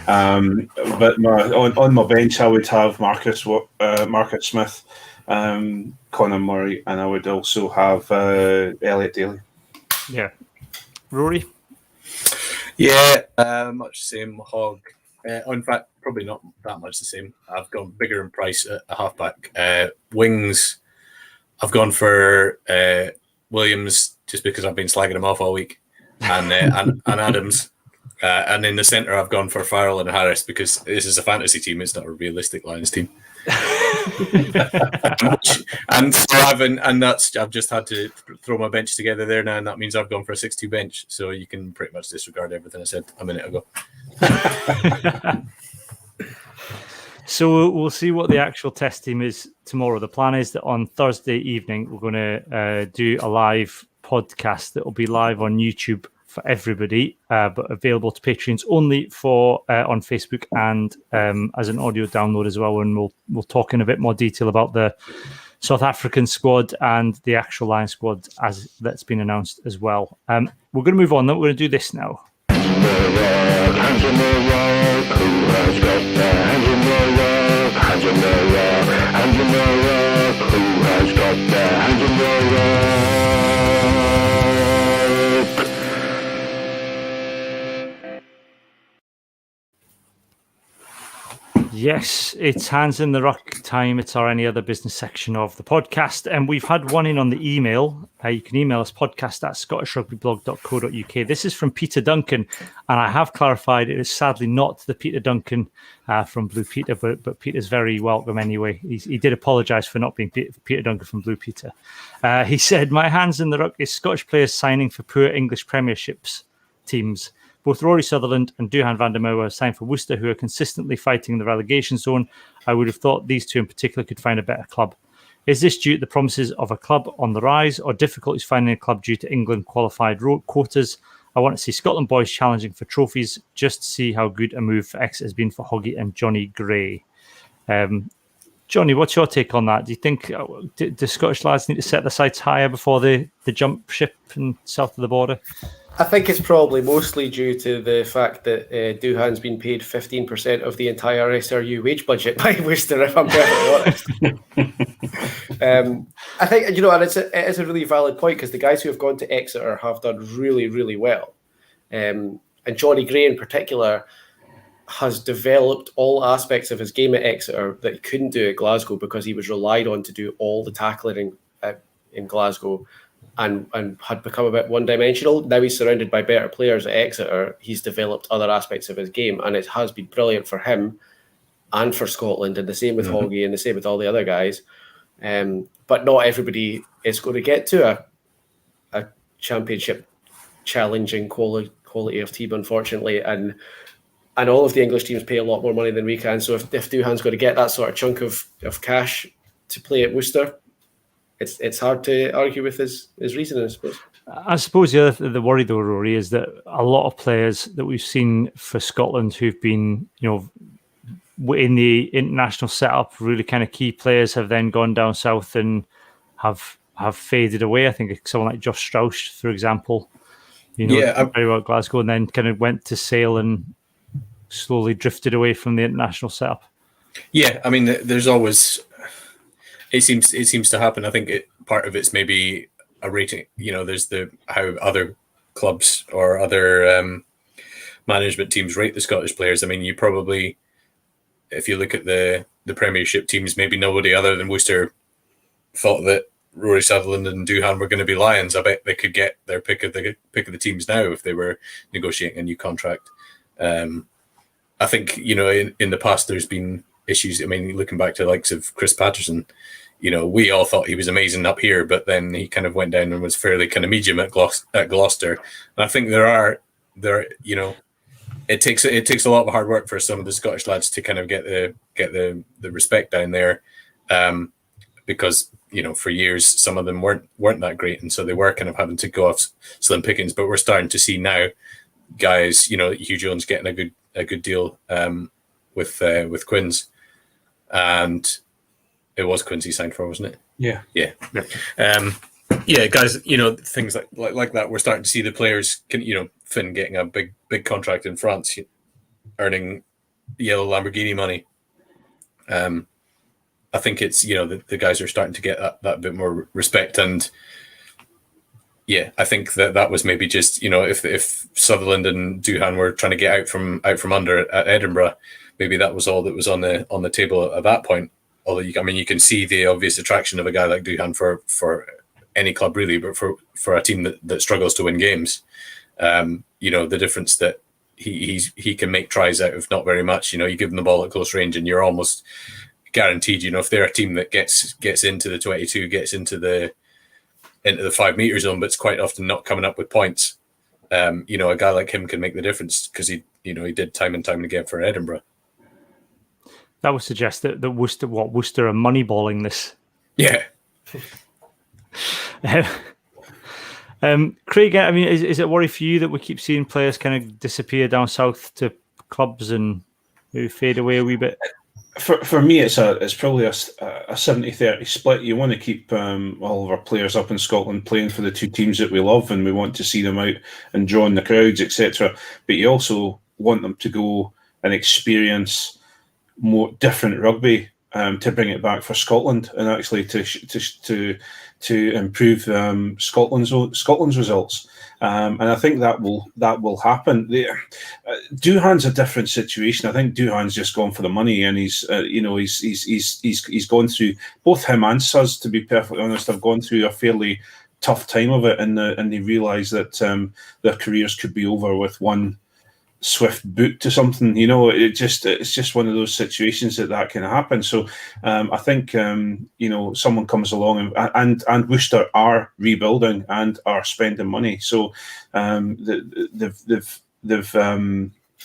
But on my bench, I would have Marcus Smith, Conor Murray, and I would also have Elliot Daley. Yeah. Rory? Yeah, much the same. Hogg. In fact, probably not that much the same. I've gone Bigger and Price at a halfback. Wings, I've gone for Williams just because I've been slagging him off all week, and Adams. And in the centre, I've gone for Farrell and Harris because this is a fantasy team. It's not a realistic Lions team. And so I've just had to throw my bench together there now, and that means I've gone for a 6-2 bench. So you can pretty much disregard everything I said a minute ago. So we'll see what the actual test team is tomorrow. The plan is that on Thursday evening, we're going to do a live podcast that will be live on YouTube for everybody, but available to Patreons only for on Facebook and as an audio download as well. And we'll talk in a bit more detail about the South African squad and the actual Lion squad as that's been announced as well. We're going to move on. We're going to do this now. Yes, it's Hands in the Ruck time. It's our Any Other Business section of the podcast. And we've had one in on the email. You can email us podcast@scottishrugbyblog.co.uk. This is from Peter Duncan. And I have clarified it is sadly not the Peter Duncan from Blue Peter, but Peter's very welcome anyway. He did apologise for not being Peter Duncan from Blue Peter. He said, my Hands in the Ruck is Scottish players signing for poor English Premierships teams. Both Rory Sutherland and Duhan van der Merwe have signed for Worcester, who are consistently fighting in the relegation zone. I would have thought these two in particular could find a better club. Is this due to the promises of a club on the rise or difficulties finding a club due to England qualified quotas? I want to see Scotland boys challenging for trophies just to see how good a move for Exeter has been for Hoggy and Johnny Gray. Johnny, what's your take on that? Do you think do Scottish lads need to set their sights higher before they jump ship and south of the border? I think it's probably mostly due to the fact that Duhan's been paid 15% of the entire SRU wage budget by Worcester, if I'm perfectly honest. I think, and it is a really valid point because the guys who have gone to Exeter have done really, really well. And Johnny Gray in particular has developed all aspects of his game at Exeter that he couldn't do at Glasgow because he was relied on to do all the tackling in Glasgow. And had become a bit one-dimensional. Now he's surrounded by better players at Exeter. He's developed other aspects of his game, and it has been brilliant for him and for Scotland, and the same with Hoggy and the same with all the other guys. But not everybody is going to get to a championship challenging quality of team, unfortunately. And all of the English teams pay a lot more money than we can. So if Duhan's going to get that sort of chunk of cash to play at Worcester, it's hard to argue with his reasoning, I suppose. I suppose the worry though, Rory, is that a lot of players that we've seen for Scotland who've been, in the international setup, really kind of key players have then gone down south and have faded away. I think someone like Josh Strauss, for example, very well at Glasgow, and then kind of went to Sale and slowly drifted away from the international setup. Yeah, I mean, there's always. It seems to happen. I think part of it's maybe a rating. There's how other clubs or other management teams rate the Scottish players. I mean, you probably if you look at the Premiership teams, maybe nobody other than Worcester thought that Rory Sutherland and Doohan were going to be Lions. I bet they could get their pick of the teams now if they were negotiating a new contract. I think, in the past there's been issues. I mean, looking back to the likes of Chris Patterson, we all thought he was amazing up here, but then he kind of went down and was fairly kind of medium at Gloucester. And I think it takes a lot of hard work for some of the Scottish lads to kind of get the respect down there, because for years some of them weren't that great, and so they were kind of having to go off slim pickings. But we're starting to see now guys, Hugh Jones getting a good deal with Quins, and it was Quins he signed for, wasn't it? Yeah. Guys, things like that. We're starting to see the players Finn getting a big contract in France, earning yellow Lamborghini money. I think it's the guys are starting to get that bit more respect, and I think that was maybe just if Sutherland and Doohan were trying to get out from under at Edinburgh, maybe that was all that was on the table at that point. Although you can see the obvious attraction of a guy like Doohan for any club really, but for a team that struggles to win games, the difference that he can make tries out of not very much. You give him the ball at close range, and you're almost guaranteed. If they're a team that gets into the 22, gets into the 5 meter zone, but it's quite often not coming up with points. A guy like him can make the difference because he did time and time again for Edinburgh. That would suggest that Worcester are moneyballing this. Yeah. Craig, I mean, is it a worry for you that we keep seeing players kind of disappear down south to clubs and maybe fade away a wee bit? For me, it's probably a 70-30 split. You want to keep all of our players up in Scotland playing for the two teams that we love, and we want to see them out and drawing the crowds, etc. But you also want them to go and experience more different rugby to bring it back for Scotland, and actually to improve Scotland's results. And I think that will happen. Doohan's a different situation. I think Doohan's just gone for the money, and he's gone through, both him and Suz, to be perfectly honest, have gone through a fairly tough time of it, and they realise that their careers could be over with one swift boot to something. It's just one of those situations that can happen. So I think someone comes along and Worcester are rebuilding and are spending money. So they've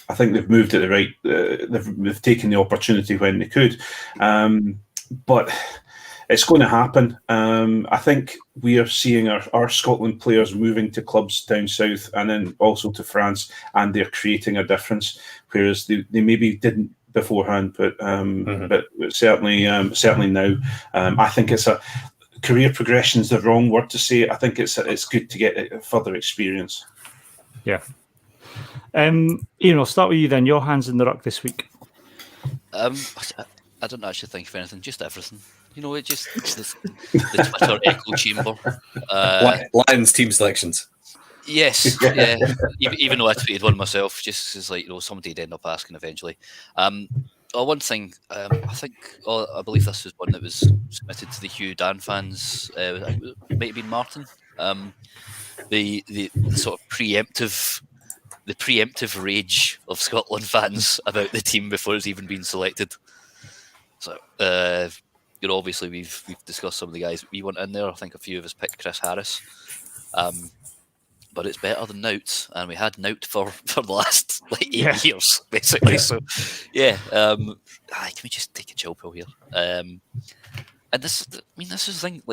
I think they've moved at the right. They've taken the opportunity when they could, but it's going to happen. I think we are seeing our Scotland players moving to clubs down south and then also to France, and they're creating a difference, whereas they maybe didn't beforehand. But certainly now, I think it's a career progression is the wrong word to say. I think it's good to get further experience. Yeah. Ian, I'll start with you then. Your hands in the ruck this week. I don't actually think of anything, just everything. It just the Twitter echo chamber. Lions team selections. Yes, yeah. Even though I tweeted one myself, just as somebody'd end up asking eventually. One thing, I believe this was one that was submitted to the Hugh Dan fans. It might have been Martin. The sort of preemptive rage of Scotland fans about the team before it's even been selected. So, obviously we've discussed some of the guys that we want in there. I think a few of us picked Chris Harris, but it's better than Nout, and we had Nout for the last 8 years basically. So, can we just take a chill pill here? And this is the thing.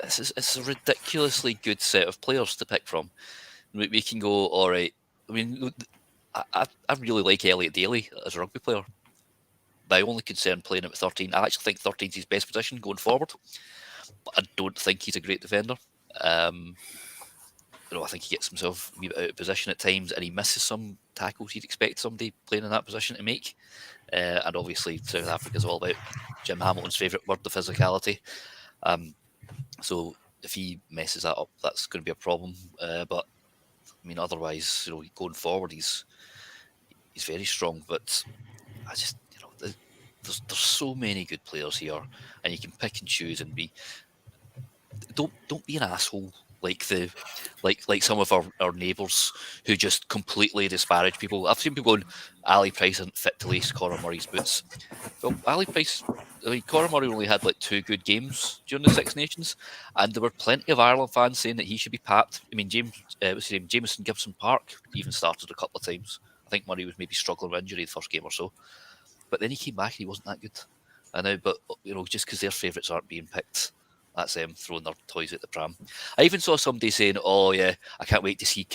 It's a ridiculously good set of players to pick from. We can go, all right. I mean, I really like Elliot Daley as a rugby player. My only concern playing him at 13, I actually think 13 is his best position going forward. But I don't think he's a great defender. I think he gets himself a wee bit out of position at times, and he misses some tackles you'd expect somebody playing in that position to make. And obviously, South Africa's all about Jim Hamilton's favourite word, the physicality. So if he messes that up, that's going to be a problem. But I mean, otherwise, going forward, he's very strong. But I just, there's so many good players here, and you can pick and choose and be. Don't be an asshole like some of our neighbours who just completely disparage people. I've seen people going, Ali Price isn't fit to lace Conor Murray's boots. Well, Ali Price, Conor Murray only had like 2 good games during the Six Nations, and there were plenty of Ireland fans saying that he should be papped. I mean, Jameson Gibson Park even started a couple of times. I think Murray was maybe struggling with injury the first game or so, but then he came back and he wasn't that good. I know, but just because their favourites aren't being picked, that's them throwing their toys at the pram. I even saw somebody saying, "Oh yeah, I can't wait to see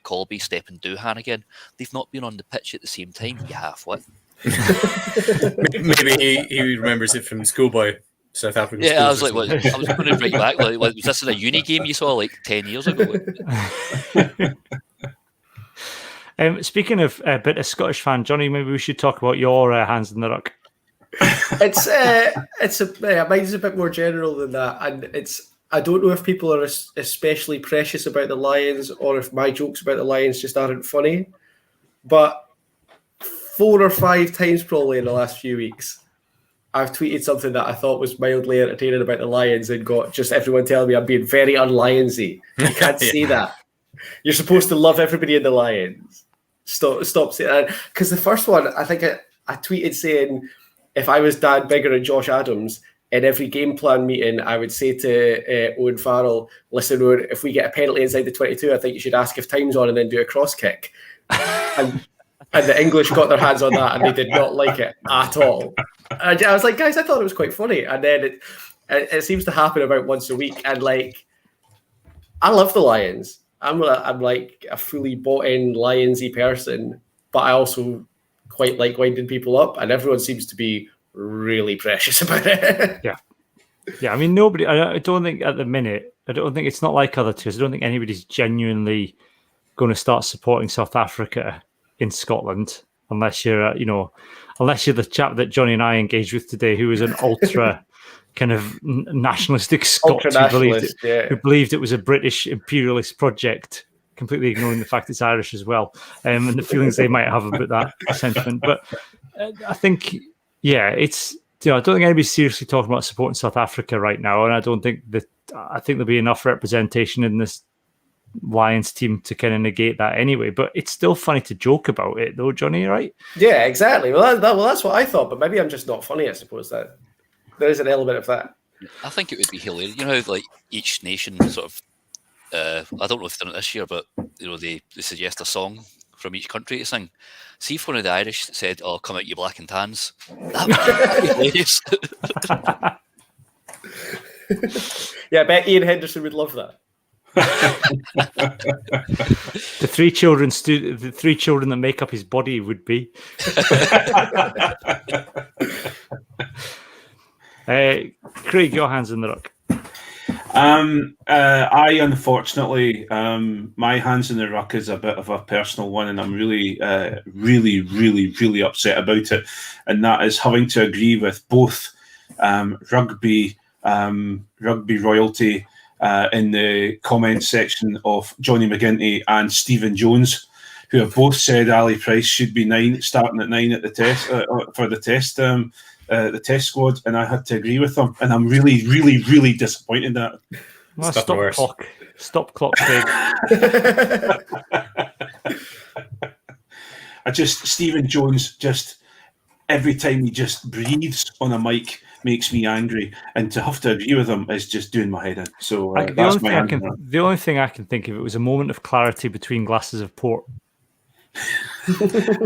Colby step in Doohan again." They've not been on the pitch at the same time. You have what? Maybe he remembers it from schoolboy South African. Yeah, I was like, what? I was going to bring back. Like, was this in a uni game you saw like 10 years ago? Speaking of a bit of Scottish fan, Johnny, maybe we should talk about your hands in the ruck. Mine's a bit more general than that, and I don't know if people are especially precious about the Lions or if my jokes about the Lions just aren't funny, but 4 or 5 times probably in the last few weeks I've tweeted something that I thought was mildly entertaining about the Lions and got just everyone telling me I'm being very un-Lionsy. You can't say that. You're supposed to love everybody in the Lions. Stop saying that. Because the first one, I think I tweeted saying, if I was Dan Bigger and Josh Adams, in every game plan meeting, I would say to Owen Farrell, listen, Owen, if we get a penalty inside the 22, I think you should ask if time's on and then do a cross kick. And the English got their hands on that and they did not like it at all. And I was like, guys, I thought it was quite funny. And then it seems to happen about once a week. And like, I love the Lions. I'm like a fully bought-in Lionsy person, but I also quite like winding people up, and everyone seems to be really precious about it. Yeah. I mean, nobody. I don't think at the minute. I don't think it's not like other tours. I don't think anybody's genuinely going to start supporting South Africa in Scotland unless you're, unless you're the chap that Johnny and I engaged with today, who was an ultra kind of nationalistic Scot who believed it was a British imperialist project, completely ignoring the fact it's Irish as well, and the feelings they might have about that sentiment. But I think, it's, I don't think anybody's seriously talking about supporting South Africa right now, and I think there'll be enough representation in this Lions team to kind of negate that anyway. But it's still funny to joke about it, though, Johnny, right? Yeah, exactly. Well, that's what I thought, but maybe I'm just not funny. I suppose that there is an element of that. I think it would be hilarious. You know how like each nation sort of. I don't know if they've done it this year, but they suggest a song from each country to sing. See if one of the Irish said, "Oh, come out, you black and tans." That would be hilarious. Yeah, I bet Ian Henderson would love that. The three children that make up his body would be. Craig, your hands in the ruck. I unfortunately, my hands in the ruck is a bit of a personal one, and I'm really, really, really, really upset about it. And that is having to agree with both rugby royalty in the comments section of Johnny McGinty and Stephen Jones, who have both said Ali Price should be starting at 9 at the test for the test squad, and I had to agree with them, and I'm really, really, really disappointed that. Well, stop clock, Craig. Stephen Jones, just every time he just breathes on a mic makes me angry, and to have to agree with him is just doing my head in. So that's my answer. The only thing I can think of, it was a moment of clarity between glasses of port. It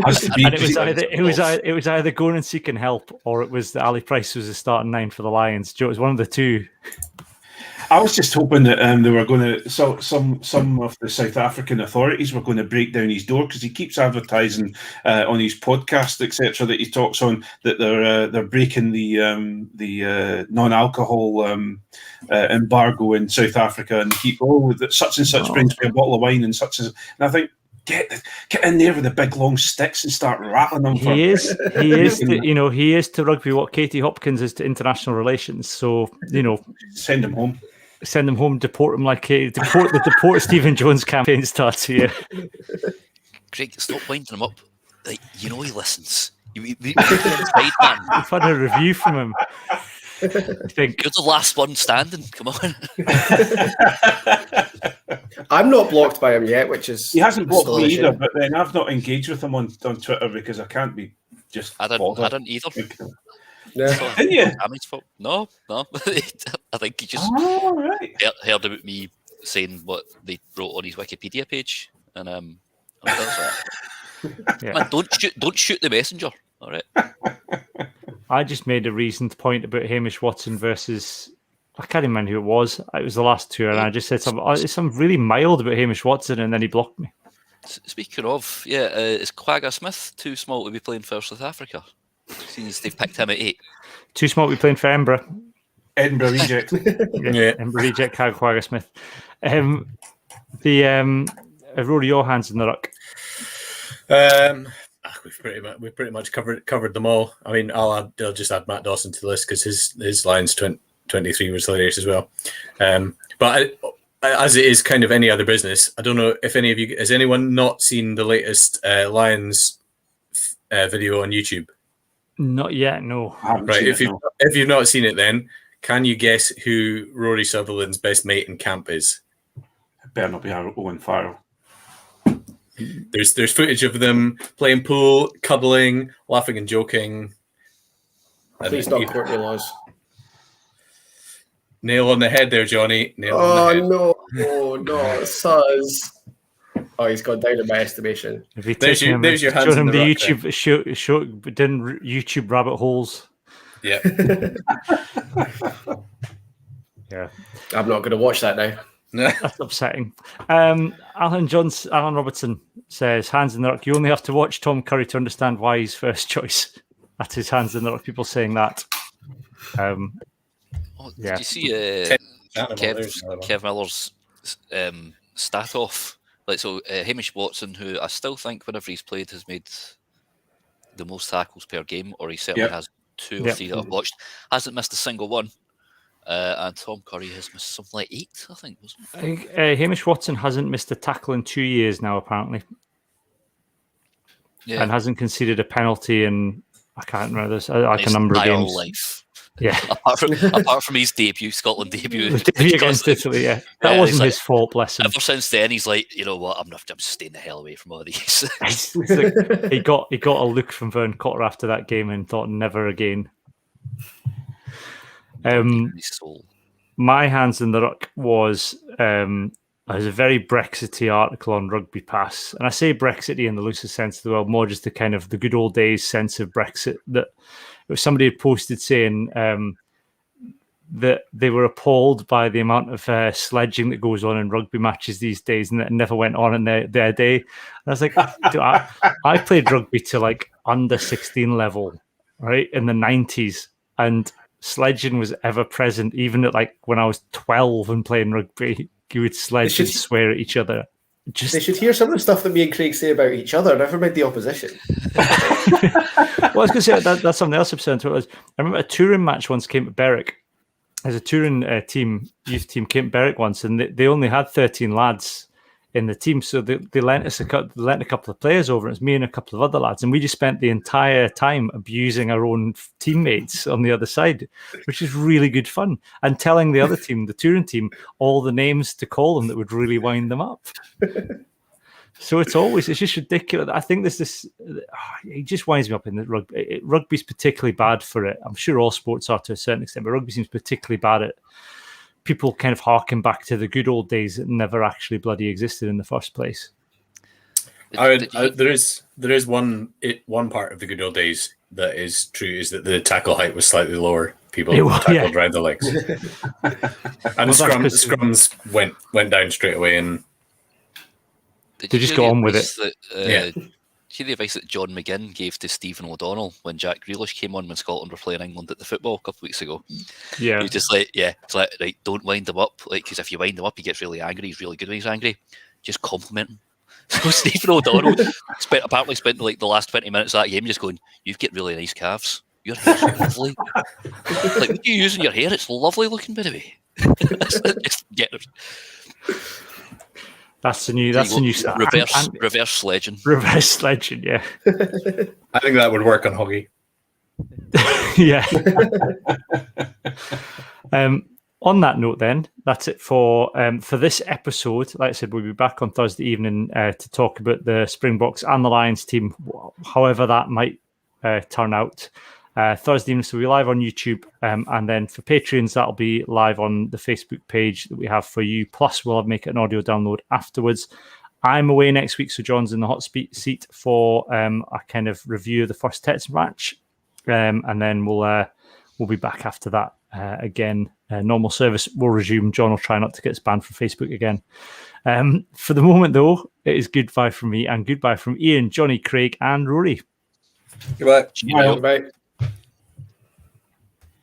was either going and seeking help, or it was that Ali Price was the starting 9 for the Lions. Joe, it was one of the two. I was just hoping that they were going to. So some of the South African authorities were going to break down his door, because he keeps advertising on his podcast, etc., that he talks on, that they're breaking the non-alcohol embargo in South Africa, and keep that such and such brings me a bottle of wine and such as, and I think. Get in there with the big long sticks and start rattling them. He is to rugby what Katie Hopkins is to international relations. So send him home, deport him like the deport Stephen Jones campaign starts here. Craig, stop winding him up. Like, he listens. Inside, man. We've had a review from him. I think You're the last one standing. Come on. I'm not blocked by him yet, which is He hasn't blocked me astonishing. either, but then I've not engaged with him on Twitter because I can't be just I bothered. didn't either. No. Didn't you? Damage's fault. No. I think he just Oh, right. heard about me saying what they wrote on his Wikipedia page, and that's it. yeah. Man, don't shoot the messenger. All right. I just made a reasoned point about Hamish Watson versus. I can't remember who it was. It was the last two, and I just said something really mild about Hamish Watson, and then he blocked me. Speaking of, is Quagga Smith too small to be playing for South Africa? Since they've picked him at 8. Too small to be playing for Edinburgh. Edinburgh reject. Yeah. Edinburgh reject Quagga Smith. Rory, your hands in the ruck. We've pretty much covered them all. I mean, I'll just add Matt Dawson to the list because his Lions 23 was hilarious as well. But as it is kind of any other business, I don't know if any of you has anyone not seen the latest Lions video on YouTube. Not yet, no. Right, if you've not seen it, then can you guess who Rory Sutherland's best mate in camp is? It better not be Owen Farrell. There's footage of them playing pool, cuddling, laughing and joking. Please And not Courtney Laws. nail on the head there, Johnny. Nail on the head. No, Suz. Oh, he's gone down in my estimation. If you There's take your- him, there's your show hands him in the the ruck YouTube didn't YouTube rabbit holes. Yeah. Yeah, I'm not going to watch that now. that's upsetting. Alan Robertson says, hands in the ruck. You only have to watch Tom Curry to understand why he's first choice. That's his hands in the ruck. People saying that. Yeah. Did you see Animal, there's another one. Kev Miller's stat off? Hamish Watson, who I still think whenever he's played has made the most tackles per game, or he certainly Yep. has 2 or Yep. 3 that I've watched, hasn't missed a single one. And Tom Curry has missed something like 8, I think, wasn't it? I think Hamish Watson hasn't missed a tackle in 2 years now, apparently, Yeah, and hasn't conceded a penalty in, I can't remember this, like a number of entire games. life. Yeah. apart from his Scotland debut. The debut against Italy, yeah. That Yeah, wasn't he's his fault, bless him. Ever since then, he's like, you know what? I'm staying the hell away from all these. It's like he got a look from Vern Cotter after that game and thought never again. His soul. My hands in the ruck was a very Brexity article on Rugby Pass, and I say Brexity in the loosest sense of the word, more just the kind of the good old days sense of Brexit. That somebody had posted saying that they were appalled by the amount of sledging that goes on in rugby matches these days, and that never went on in their day. And I was like, dude, I played rugby to like under 16 level, right, in the 90s, and sledging was ever present. Even at like when I was 12 and playing rugby, you would sledge and swear at each other. They should hear some of the stuff that me and Craig say about each other, never mind the opposition. Well, I was going to say that's something else I've said to it. I remember a touring match once came to Berwick. There's a touring youth team came to Berwick once, and they only had 13 lads in the team, so they lent a couple of players over. It was me and a couple of other lads, and we just spent the entire time abusing our own teammates on the other side, which is really good fun, and telling the other team, the touring team, all the names to call them that would really wind them up. So it's just ridiculous. I think it just winds me up in the rugby. Rugby's particularly bad for it. I'm sure all sports are to a certain extent, but rugby seems particularly bad at people kind of harking back to the good old days that never actually bloody existed in the first place. There is one part of the good old days that is true, is that the tackle height was slightly lower. People tackled around the legs, and scrums went down straight away. And They just got on with it. Hear the advice that John McGinn gave to Stephen O'Donnell when Jack Grealish came on when Scotland were playing England at the football a couple of weeks ago. Yeah, He's just like, it's like, right, don't wind him up, because if you wind him up, he gets really angry. He's really good when he's angry. Just compliment him. So Stephen O'Donnell apparently spent like the last 20 minutes of that game just going, "You've got really nice calves. Your hair's lovely. Like, what are you using your hair? It's lovely looking, by the way." Just get it. That's the new. There That's you the go. new. Reverse sledging. Reverse sledging. Yeah. I think that would work on Hoggy. Yeah. On that note, then that's it for this episode. Like I said, we'll be back on Thursday evening to talk about the Springboks and the Lions team, however that might turn out. Thursday evening, so we'll be live on YouTube, and then for Patreons, that'll be live on the Facebook page that we have for you. Plus, we'll make it an audio download afterwards. I'm away next week, so John's in the hot seat for a kind of review of the first Tets match, and then we'll be back after that. Again, normal service will resume. John will try not to get banned from Facebook again. For the moment, though, it is goodbye from me and goodbye from Ian, Johnny, Craig, and Rory. Goodbye. Cheerio. Bye.